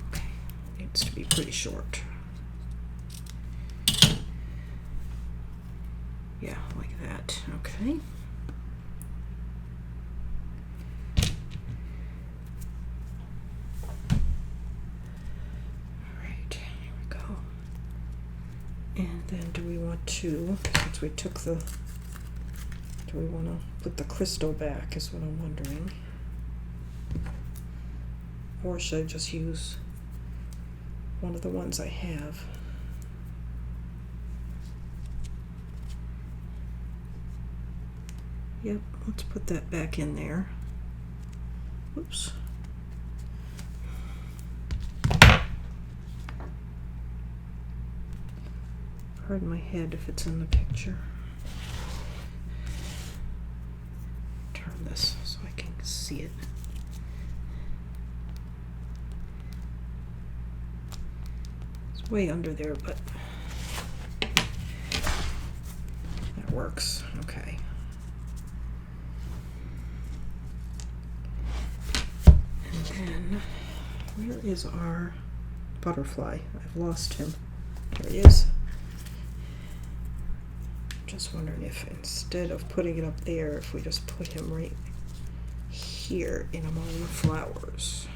Okay, needs to be pretty short. Yeah, like that. Okay. And then do we want to, since we took the, do we want to put the crystal back is what I'm wondering. Or should I just use one of the ones I have? Yep, let's put that back in there. Oops. Pardon my head if it's in the picture. Turn this so I can see it. It's way under there, but that works. Okay. And then, where is our butterfly? I've lost him. There he is. Just wondering if instead of putting it up there, if we just put him right here in among the flowers.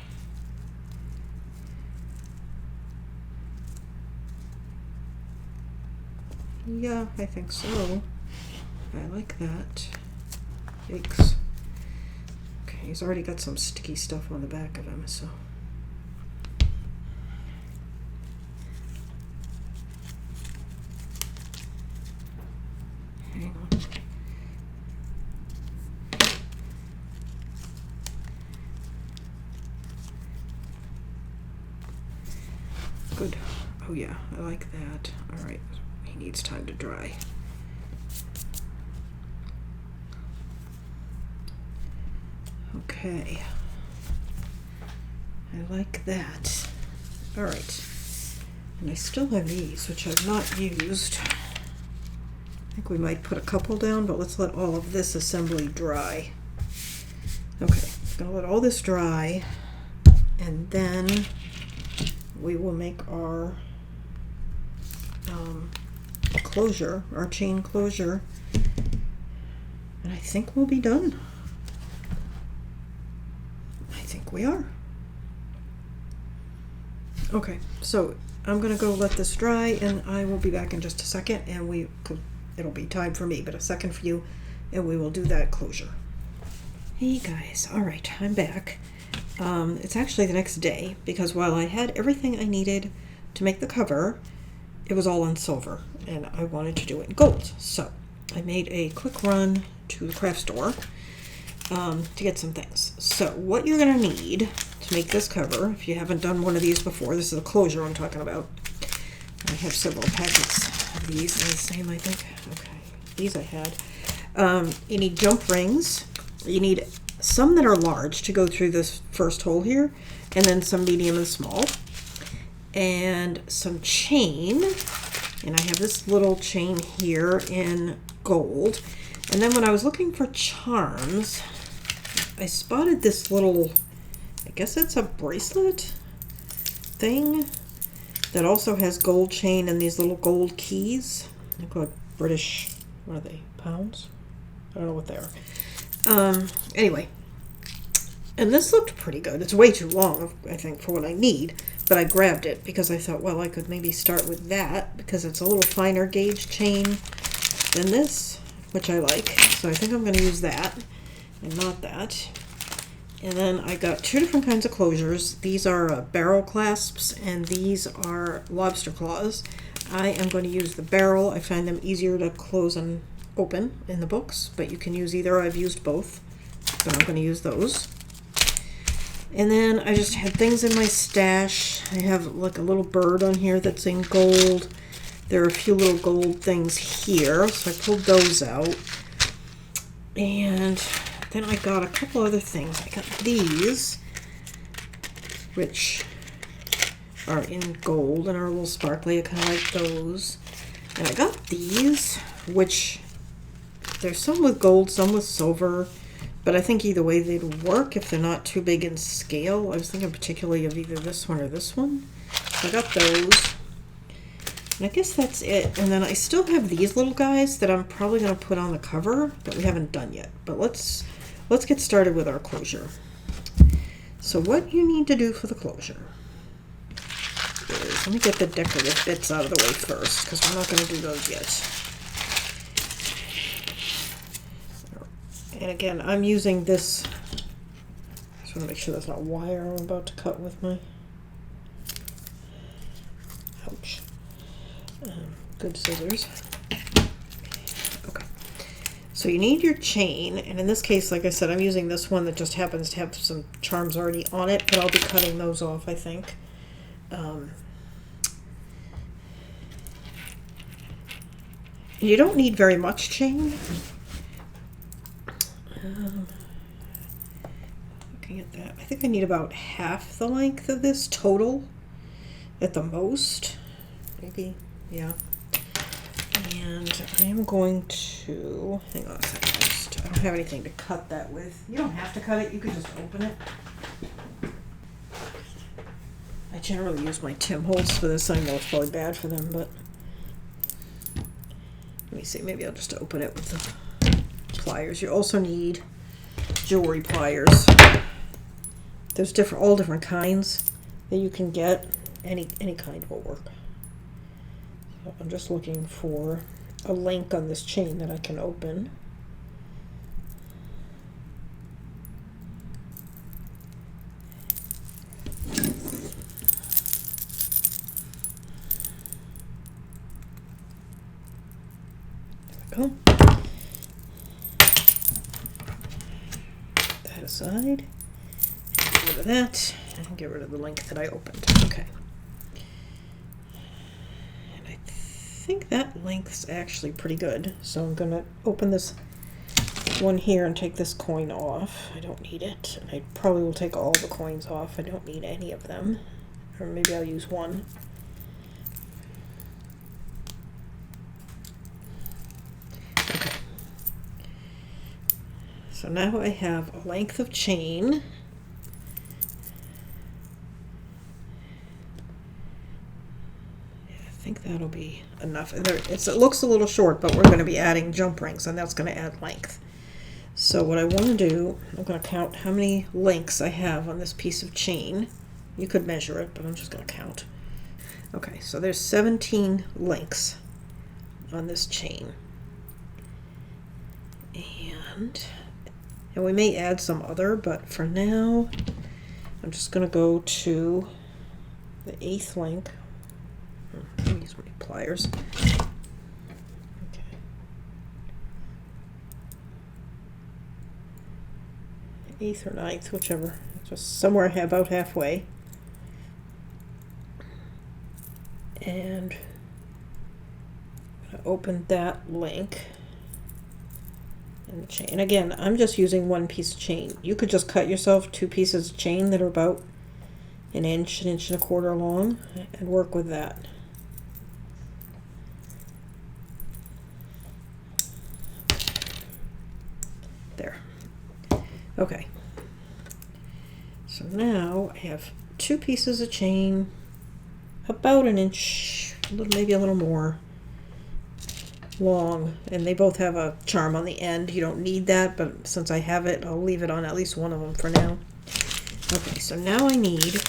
Yeah, I think so. I like that. Yikes. Okay, he's already got some sticky stuff on the back of him, so. Hang on. Good. Oh yeah, I like that. All right, he needs time to dry. Okay. I like that. All right. And I still have these, which I've not used. I think we might put a couple down, but let's let all of this assembly dry. Okay, gonna let all this dry, and then we will make our closure, our chain closure, and I think we'll be done. I think we are. Okay, so I'm gonna go let this dry, and I will be back in just a second, and it'll be time for me, but a second for you, and we will do that closure. Hey guys, all right, I'm back. It's actually the next day, because while I had everything I needed to make the cover, it was all in silver, and I wanted to do it in gold. So I made a quick run to the craft store to get some things. So what you're gonna need to make this cover, if you haven't done one of these before, this is a closure I'm talking about. I have several packets of these, the same I think. Okay, these I had. You need jump rings. You need some that are large to go through this first hole here, and then some medium and small, and some chain. And I have this little chain here in gold. And then when I was looking for charms, I spotted this little, I guess it's a bracelet thing that also has gold chain and these little gold keys. They're called British, what are they, pounds? I don't know what they are. Anyway, and this looked pretty good. It's way too long, I think, for what I need, but I grabbed it because I thought, well, I could maybe start with that because it's a little finer gauge chain than this, which I like. So I think I'm going to use that and not that. And then I got two different kinds of closures. These are barrel clasps, and these are lobster claws. I am going to use the barrel. I find them easier to close and open in the books, but you can use either. I've used both, but I'm going to use those. And then I just had things in my stash. I have like a little bird on here that's in gold. There are a few little gold things here, so I pulled those out. And then I got a couple other things. I got these, which are in gold and are a little sparkly. I kind of like those. And I got these, which there's some with gold, some with silver, but I think either way they'd work if they're not too big in scale. I was thinking particularly of either this one or this one. So I got those. And I guess that's it. And then I still have these little guys that I'm probably going to put on the cover that we haven't done yet. But let's get started with our closure. So what you need to do for the closure is, let me get the decorative bits out of the way first, because we're not going to do those yet. And again, I'm using this, I just want to make sure that's not wire I'm about to cut with my, ouch, good scissors. Okay, so you need your chain, and in this case, like I said, I'm using this one that just happens to have some charms already on it, but I'll be cutting those off, I think. You don't need very much chain. Looking at that, I think I need about half the length of this total at the most, maybe, yeah. And I am going to, hang on a second, I don't have anything to cut that with. You don't have to cut it, you can just open it. I generally use my Tim Holtz for this. I know it's probably bad for them, but let me see, maybe I'll just open it with the pliers. You also need jewelry pliers. There's all different kinds that you can get. Any kind will work. So I'm just looking for a link on this chain that I can open. There we go. That aside. Get rid of that and get rid of the link that I opened. Okay. And I think that length's actually pretty good. So I'm going to open this one here and take this coin off. I don't need it. And I probably will take all the coins off. I don't need any of them. Or maybe I'll use one. Okay. So now I have a length of chain. I think that'll be enough. It looks a little short, but we're going to be adding jump rings, and that's going to add length. So what I want to do, I'm going to count how many links I have on this piece of chain. You could measure it, but I'm just going to count. Okay, so there's 17 links on this chain. And we may add some other, but for now, I'm just going to go to the 8th link. Let me use my pliers. Okay. 8th or 9th, whichever. Just somewhere about halfway. And I'm going to open that link in the chain. Again, I'm just using one piece of chain. You could just cut yourself 2 pieces of chain that are about an inch and a quarter long and work with that. There. Okay. So now I have 2 pieces of chain about an inch, maybe a little more long, and they both have a charm on the end. You don't need that, but since I have it, I'll leave it on at least one of them for now. Okay, so now I need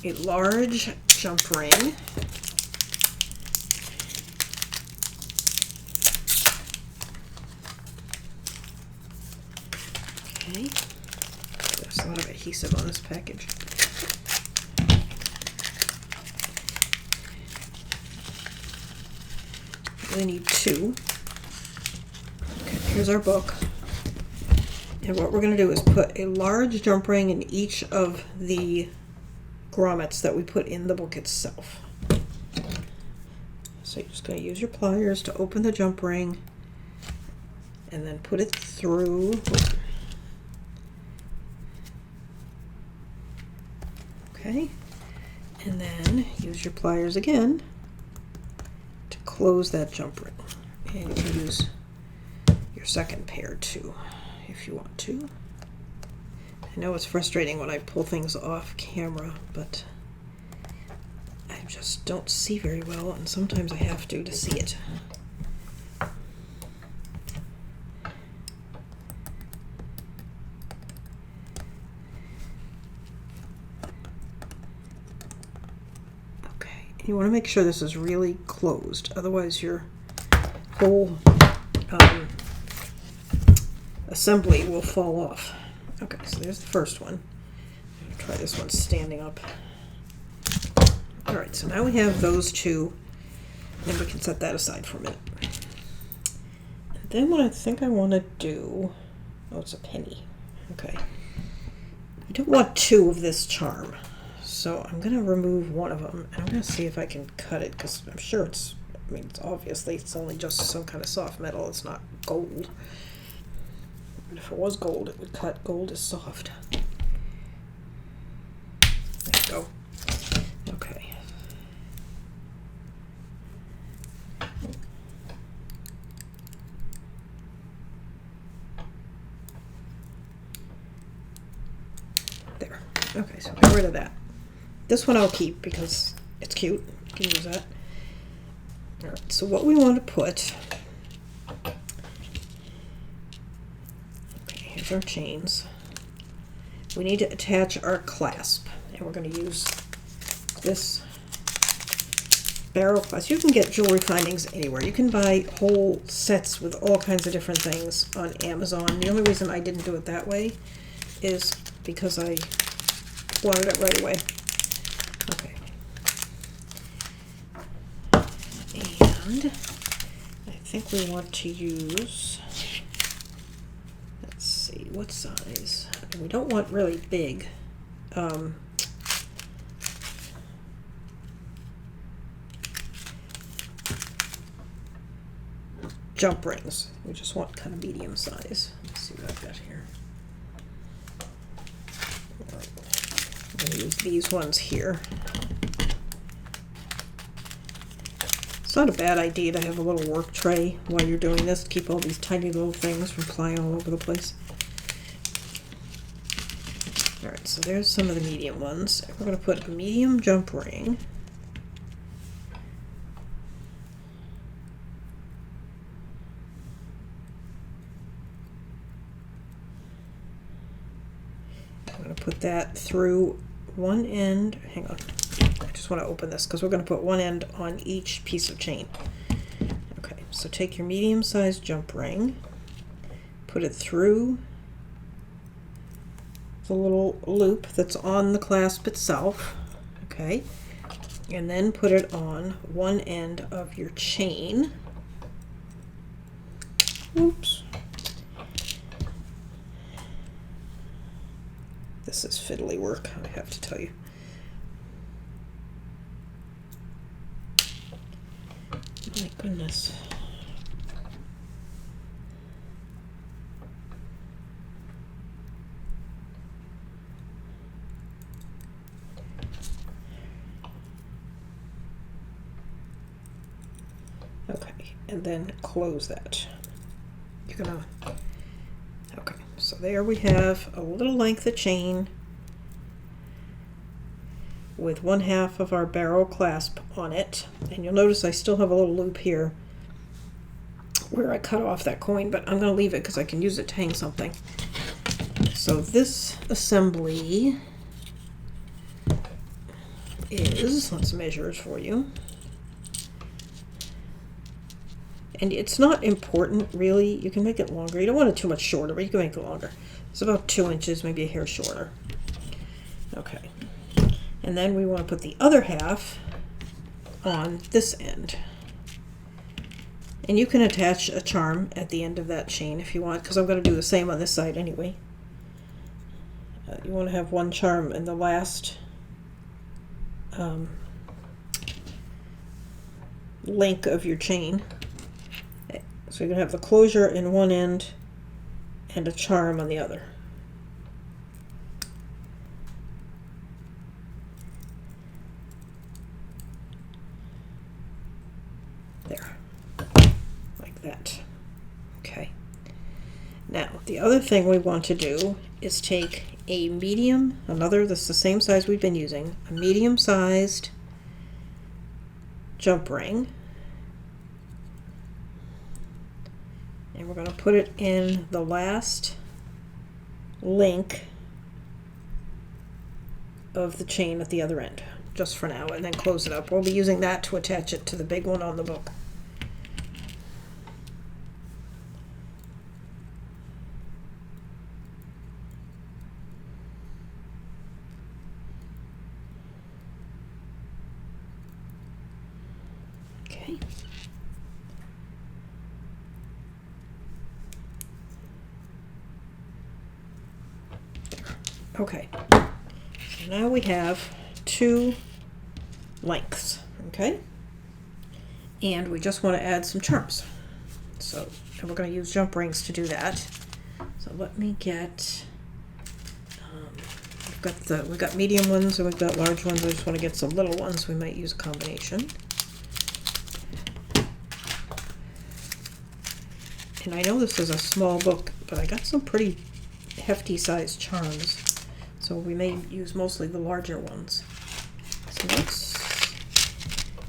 a large jump ring. Okay, there's a lot of adhesive on this package. We need 2. Okay, here's our book. And what we're going to do is put a large jump ring in each of the grommets that we put in the book itself. So you're just going to use your pliers to open the jump ring and then put it through. Okay, and then use your pliers again close that jump ring. And you can use your second pair too, if you want to. I know it's frustrating when I pull things off camera, but I just don't see very well, and sometimes I have to see it. Okay, you want to make sure this is really closed, otherwise your whole assembly will fall off. Okay, so there's the first one. I'm going to try this one standing up. Alright, so now we have those two, and we can set that aside for a minute. And then what I think I want to do, oh, it's a penny. Okay. I don't want two of this charm, so I'm going to remove one of them, and I'm going to see if I can cut it, because I'm sure it's, I mean, it's obviously it's only just some kind of soft metal, it's not gold. But if it was gold, it would cut. Gold is soft. There you go. Okay. There. Okay, so get rid of that. This one I'll keep because it's cute. You can use that. Alright, so what we want to put, okay, here's our chains. We need to attach our clasp, and we're going to use this barrel clasp. You can get jewelry findings anywhere. You can buy whole sets with all kinds of different things on Amazon. The only reason I didn't do it that way is because I wanted it right away. Okay. And I think we want to use, let's see, what size? And we don't want really big. Jump rings. We just want kind of medium size. Let's see what I've got here. Right. I'm going to use these ones here. It's not a bad idea to have a little work tray while you're doing this to keep all these tiny little things from flying all over the place. Alright, so there's some of the medium ones. We're going to put a medium jump ring. I'm going to put that through one end. Hang on. I just want to open this because we're going to put one end on each piece of chain. Okay, so take your medium-sized jump ring, put it through the little loop that's on the clasp itself, okay, and then put it on one end of your chain. Oops. This is fiddly work, I have to tell you. My goodness. Okay, and then close that. You're gonna, okay, so there we have a little length of chain with 1/2 of our barrel clasp on it, and you'll notice I still have a little loop here where I cut off that coin, but I'm going to leave it because I can use it to hang something. So this assembly is, let's measure it for you, and it's not important really. You can make it longer. You don't want it too much shorter, but you can make it longer. It's about 2 inches, maybe a hair shorter. Okay. And then we want to put the other half on this end. And you can attach a charm at the end of that chain if you want, because I'm going to do the same on this side anyway. You want to have one charm in the last link of your chain. So you're going to have the closure in one end and a charm on the other. There, like that. Okay. Now, the other thing we want to do is take a medium, this is the same size we've been using, a medium-sized jump ring, and we're going to put it in the last link of the chain at the other end, just for now, and then close it up. We'll be using that to attach it to the big one on the book. Okay. Okay. So now we have 2 lengths, okay? And we just want to add some charms. So, and we're going to use jump rings to do that. So let me get, we've got medium ones and we've got large ones. I just want to get some little ones. We might use a combination. And I know this is a small book, but I got some pretty hefty sized charms. So we may use mostly the larger ones. So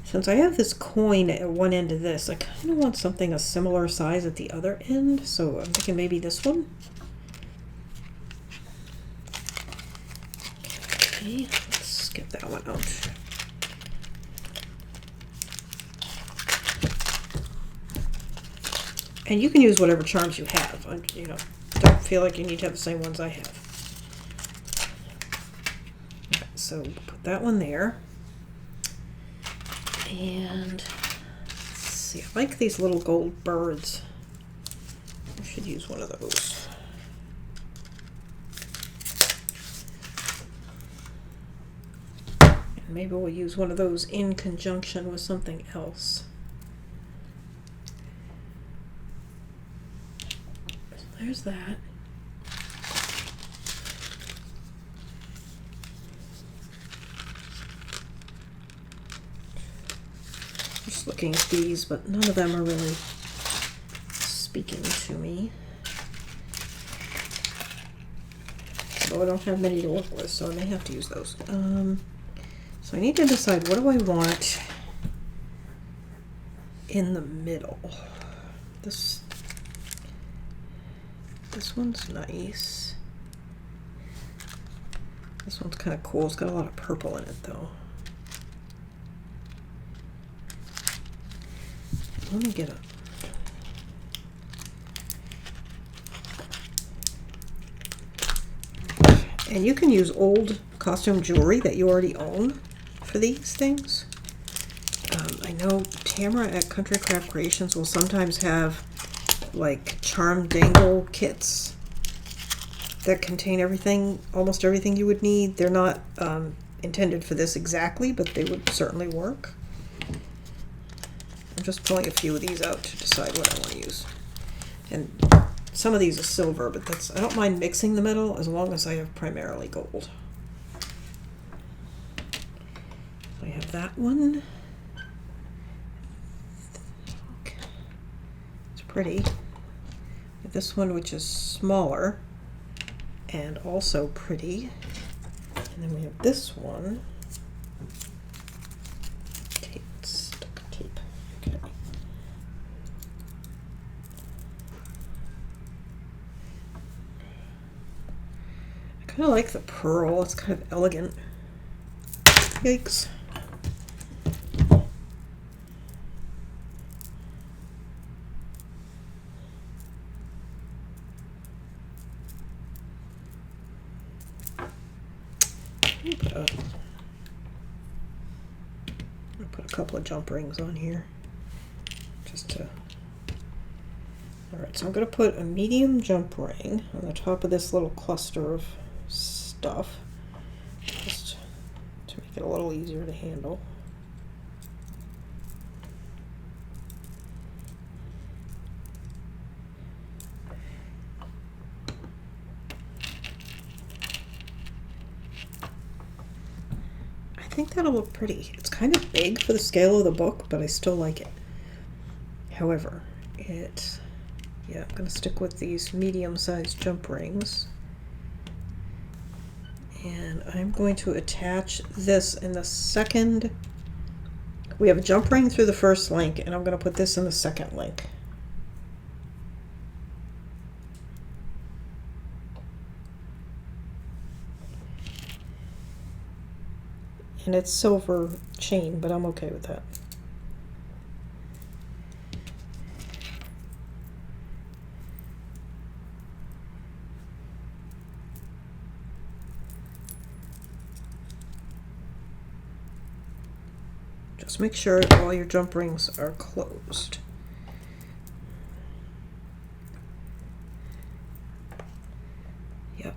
since I have this coin at one end of this, I kind of want something a similar size at the other end. So I'm thinking maybe this one. Okay, let's get that one out. And you can use whatever charms you have. You know, don't feel like you need to have the same ones I have. Okay, so put that one there. And let's see, I like these little gold birds. I should use one of those. And maybe we'll use one of those in conjunction with something else. There's that. Just looking at these, but none of them are really speaking to me. So I don't have many to work with, so I may have to use those. So I need to decide, what do I want in the middle? This one's nice. This one's kind of cool. It's got a lot of purple in it, though. Let me get a... And you can use old costume jewelry that you already own for these things. I know Tamara at Country Craft Creations will sometimes have like charm dangle kits that contain everything, almost everything you would need. They're not intended for this exactly, but they would certainly work. I'm just pulling a few of these out to decide what I want to use. And some of these are silver, but I don't mind mixing the metal as long as I have primarily gold. I have that one. Okay. It's pretty. This one, which is smaller and also pretty, and then we have this one. Tape, stuck tape. Okay. I kind of like the pearl. It's kind of elegant. Yikes. I'll put a couple of jump rings on here just to... Alright, so I'm going to put a medium jump ring on the top of this little cluster of stuff just to make it a little easier to handle. I think that'll look pretty. It's kind of big for the scale of the book, but I still like it. However, I'm going to stick with these medium-sized jump rings. And I'm going to attach this in the second. We have a jump ring through the first link, and I'm going to put this in the second link. And it's silver chain, but I'm okay with that. Just make sure all your jump rings are closed. Yep.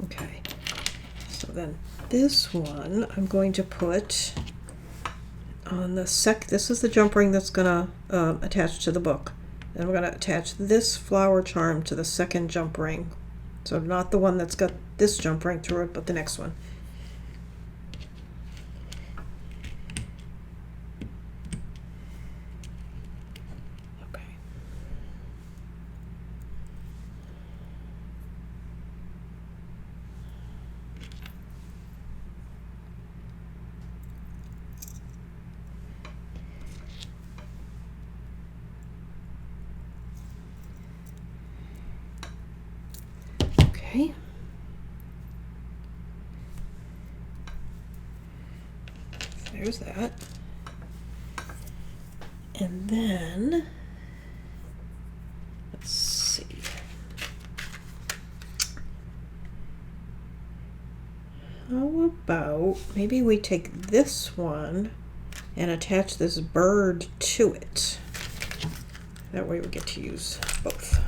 Okay. So then this one I'm going to put on the this is the jump ring that's gonna attach to the book. And we're gonna attach this flower charm to the second jump ring. So not the one that's got this jump ring through it, but the next one. Okay. There's that. And then, let's see. How about maybe we take this one and attach this bird to it. That way we get to use both.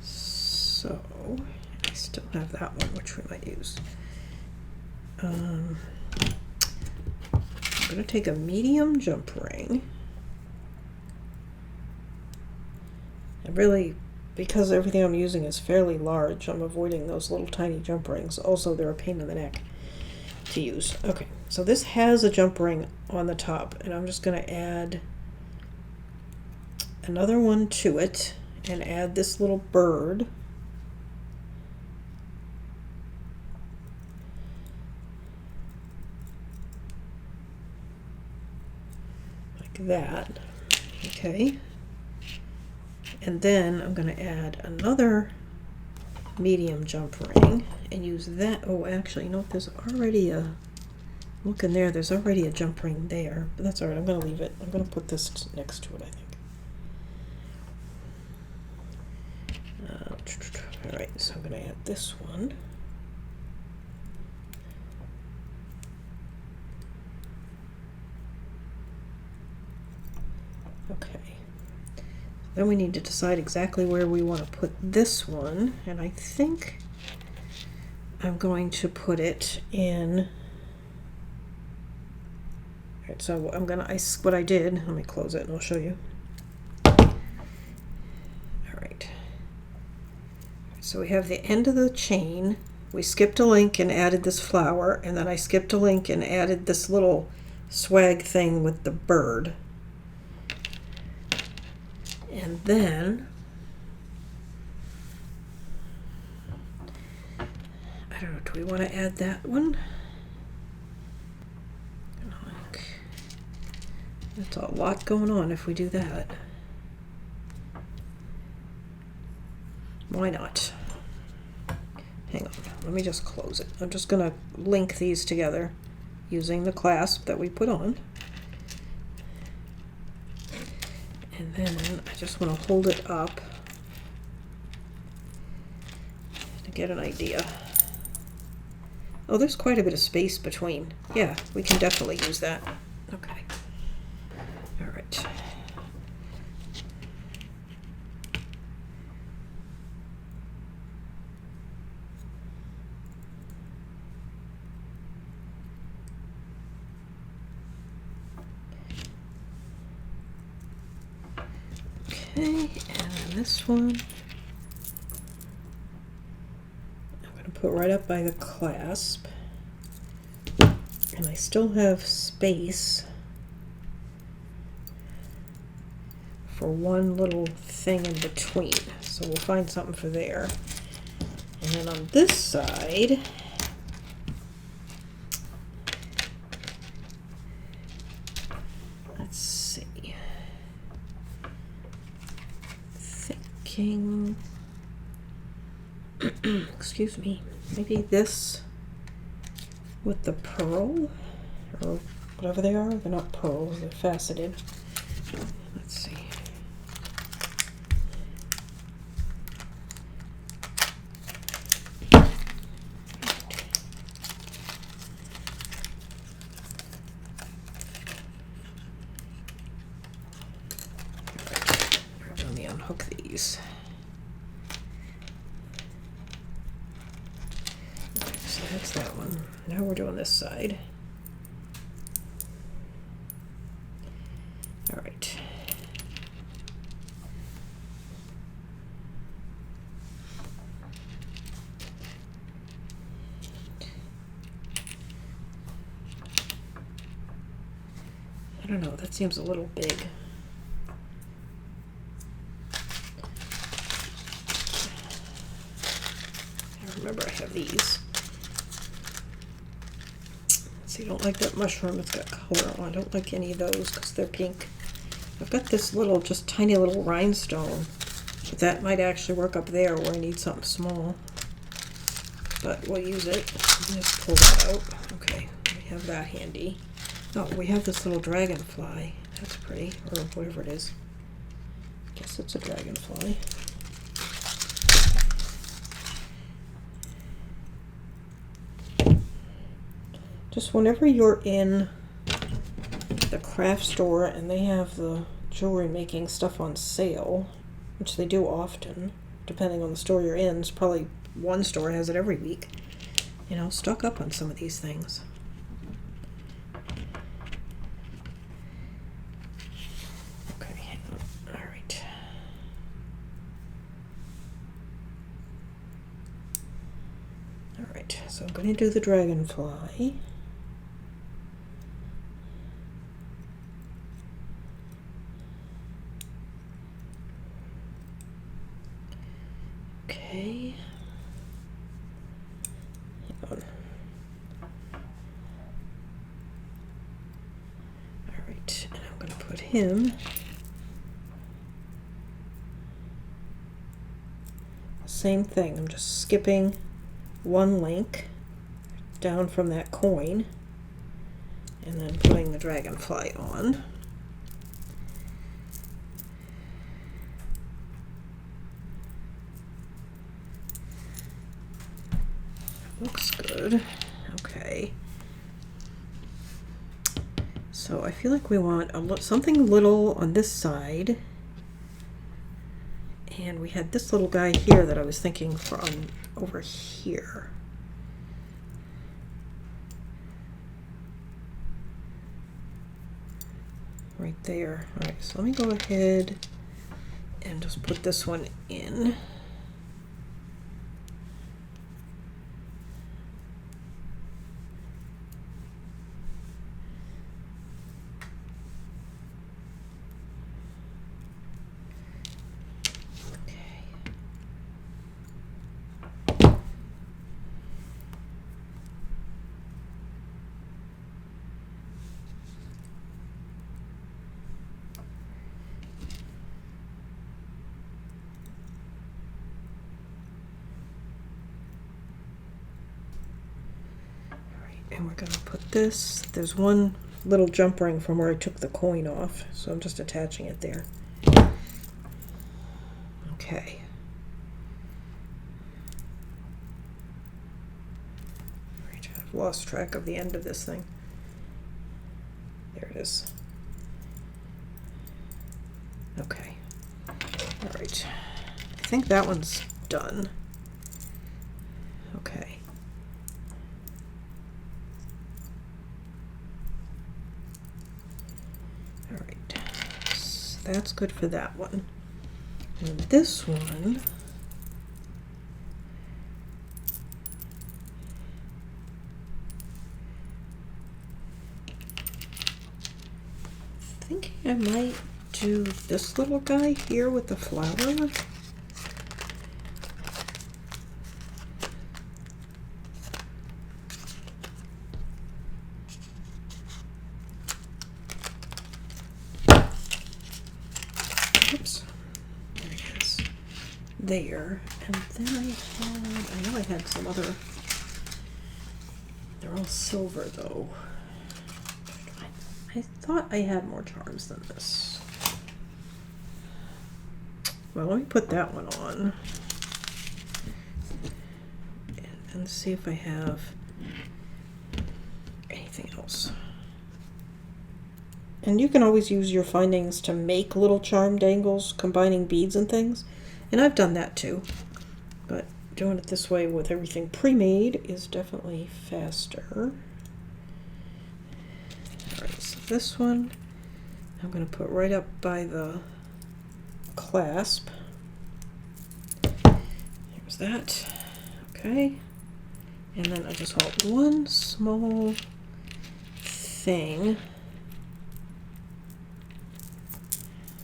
So, I still have that one, which we might use. I'm going to take a medium jump ring. And really, because everything I'm using is fairly large, I'm avoiding those little tiny jump rings. Also, they're a pain in the neck to use. Okay, so this has a jump ring on the top, and I'm just going to add another one to it and add this little bird. That. Okay. And then I'm going to add another medium jump ring and use that. Oh, actually, you know what? There's already a, look in there, there's already a jump ring there, but that's all right. I'm going to leave it. I'm going to put this next to it, I think. All right, so I'm going to add this one. Okay, then we need to decide exactly where we want to put this one, and I think I'm going to put it in. All right, so I'm gonna what I did. Let me close it and I'll show you. All right, so we have the end of the chain. We skipped a link and added this flower, and then I skipped a link and added this little swag thing with the bird. And then, I don't know, do we want to add that one? That's a lot going on if we do that. Why not? Hang on, let me just close it. I'm just going to link these together using the clasp that we put on. And then I just want to hold it up to get an idea. Oh, there's quite a bit of space between. Yeah, we can definitely use that. Okay. All right. Okay, and then this one. put right up by the clasp. And I still have space for one little thing in between. So we'll find something for there. And then on this side, let's see. Thinking, excuse me, maybe this with the pearl, or whatever they are. They're not pearls, they're faceted. Let's see. Let me unhook these. So that's that one. Now we're doing this side. All right. I don't know, that seems a little big. I remember I have these. See, I don't like that mushroom. It's got color on. I don't like any of those because they're pink. I've got this little, just tiny little rhinestone. But that might actually work up there where I need something small. But we'll use it. Just pull that out. Okay, we have that handy. Oh, we have this little dragonfly. That's pretty, or whatever it is. Guess it's a dragonfly. Just whenever you're in the craft store and they have the jewelry making stuff on sale, which they do often, depending on the store you're in. It's probably one store has it every week. You know, stock up on some of these things. Okay, all right. All right, so I'm going to do the dragonfly. Okay. Hang on. All right, and I'm going to put him same thing. I'm just skipping one link down from that coin and then putting the dragonfly on. Looks good. Okay. So I feel like we want something little on this side. And we had this little guy here that I was thinking from over here. Right there. All right, so let me go ahead and just put this one in. And we're going to put this, there's one little jump ring from where I took the coin off, so I'm just attaching it there. Okay. Right, I've lost track of the end of this thing. There it is. Okay. All right. I think that one's done. Okay. That's good for that one. And this one, think I might do this little guy here with the flower. Oops, there it is. There, and then I know I had some other, they're all silver though. I thought I had more charms than this. Well, let me put that one on and see if I have anything else. And you can always use your findings to make little charm dangles, combining beads and things. And I've done that too. But doing it this way with everything pre-made is definitely faster. Alright, so this one I'm going to put right up by the clasp. Here's that. Okay. And then I just want one small thing.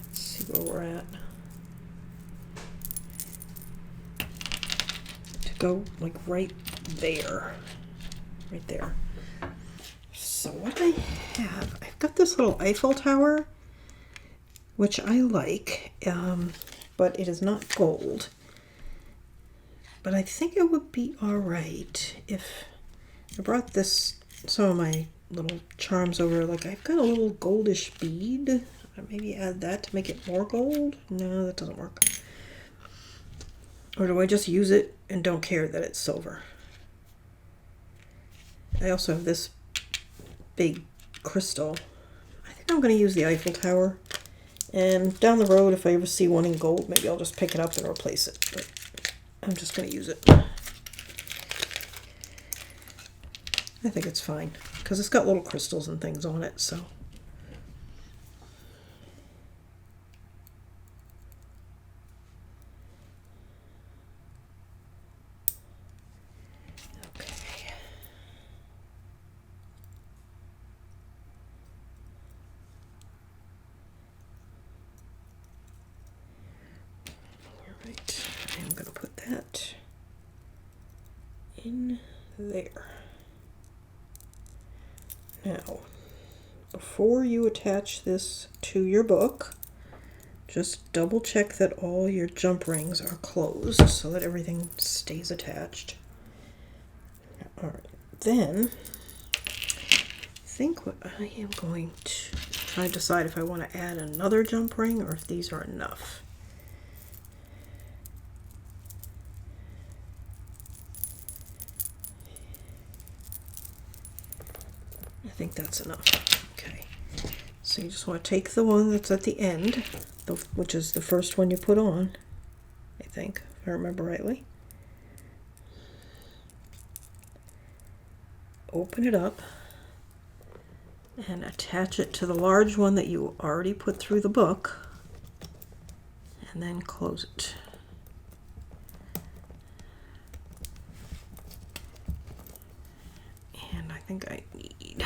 Let's see where we're at. To go like right there. Right there. So what I have, I've got this little Eiffel Tower, which I like, but it is not gold. But I think it would be alright if I brought some of my little charms over. Like I've got a little goldish bead. Maybe add that to make it more gold? No, that doesn't work. Or do I just use it and don't care that it's silver? I also have this big crystal. I think I'm going to use the Eiffel Tower. And down the road, if I ever see one in gold, maybe I'll just pick it up and replace it. But I'm just going to use it. I think it's fine, because it's got little crystals and things on it, so. Okay. All right, I'm going to put that in there. Now, before you attach this to your book, just double check that all your jump rings are closed so that everything stays attached. All right, then I think what I am going to try to decide if I want to add another jump ring or if these are enough. I think that's enough. Okay, so you just want to take the one that's at the end, which is the first one you put on, I think, if I remember rightly. Open it up and attach it to the large one that you already put through the book, and then close it. And I think I need,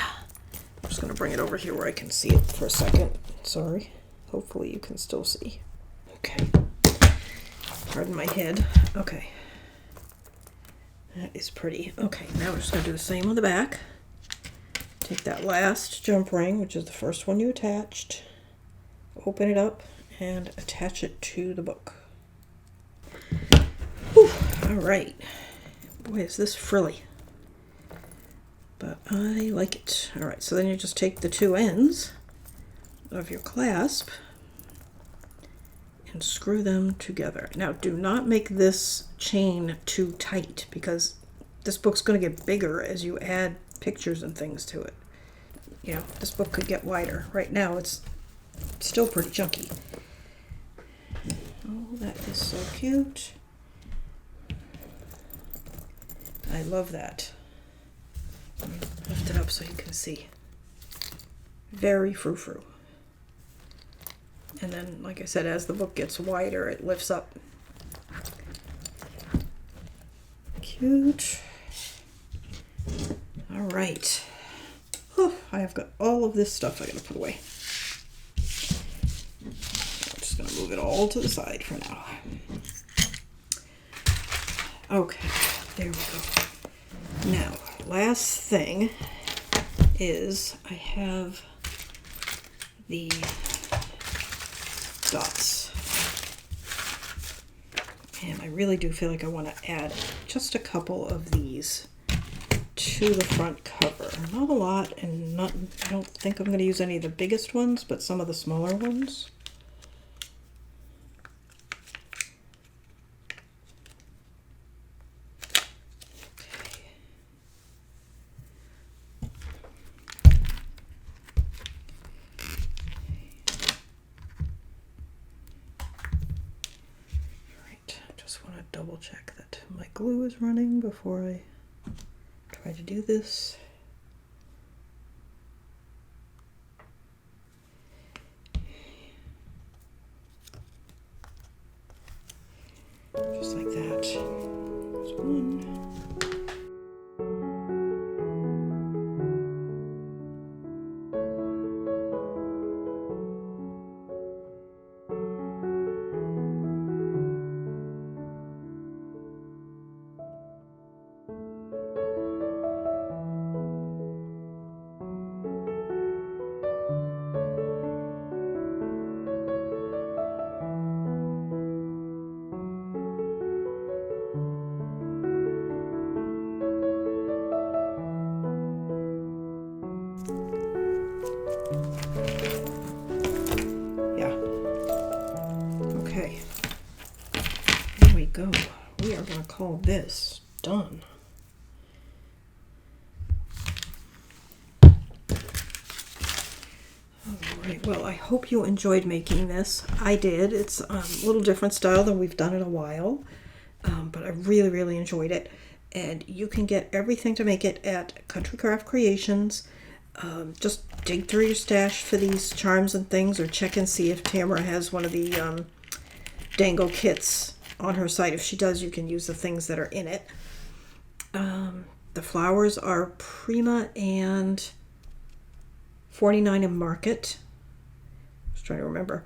I'm just going to bring it over here where I can see it for a second. Sorry. Hopefully you can still see. Okay. Pardon my head. Okay. That is pretty. Okay, now we're just going to do the same on the back. Take that last jump ring, which is the first one you attached, open it up, and attach it to the book. Whew, all right. Boy, is this frilly. But I like it. All right, so then you just take the two ends of your clasp and screw them together. Now, do not make this chain too tight because this book's going to get bigger as you add pictures and things to it. You know, this book could get wider. Right now, it's still pretty chunky. Oh, that is so cute. I love that. Lift it up so you can see. Very frou-frou. And then, like I said, as the book gets wider, it lifts up. Cute. All right. Oh, I have got all of this stuff I gotta put away. going to move it all to the side for now. Okay, there we go. Now, last thing is I have the dots. And I really do feel like I want to add just a couple of these to the front cover. Not a lot, and I don't think I'm going to use any of the biggest ones, but some of the smaller ones. Double check that my glue is running before I try to do this. Just like that. There's one. Okay, there we go. We are going to call this done. Alright, well, I hope you enjoyed making this. I did. It's a little different style than we've done in a while, but I really enjoyed it. And you can get everything to make it at Country Craft Creations. Just dig through your stash for these charms and things, or check and see if Tamara has one of the dangle kits on her site. If she does, you can use the things that are in it. The flowers are Prima and 49 in Market. I was trying to remember.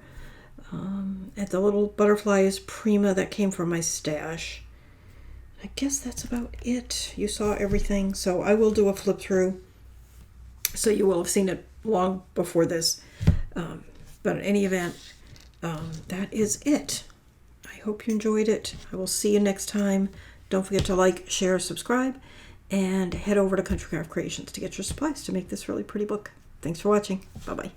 And the little butterfly is Prima that came from my stash. I guess that's about it. You saw everything, so I will do a flip through. So you will have seen it long before this. But in any event, that is it. I hope you enjoyed it. I will see you next time. Don't forget to like, share, subscribe, and head over to Country Craft Creations to get your supplies to make this really pretty book. Thanks for watching. Bye-bye.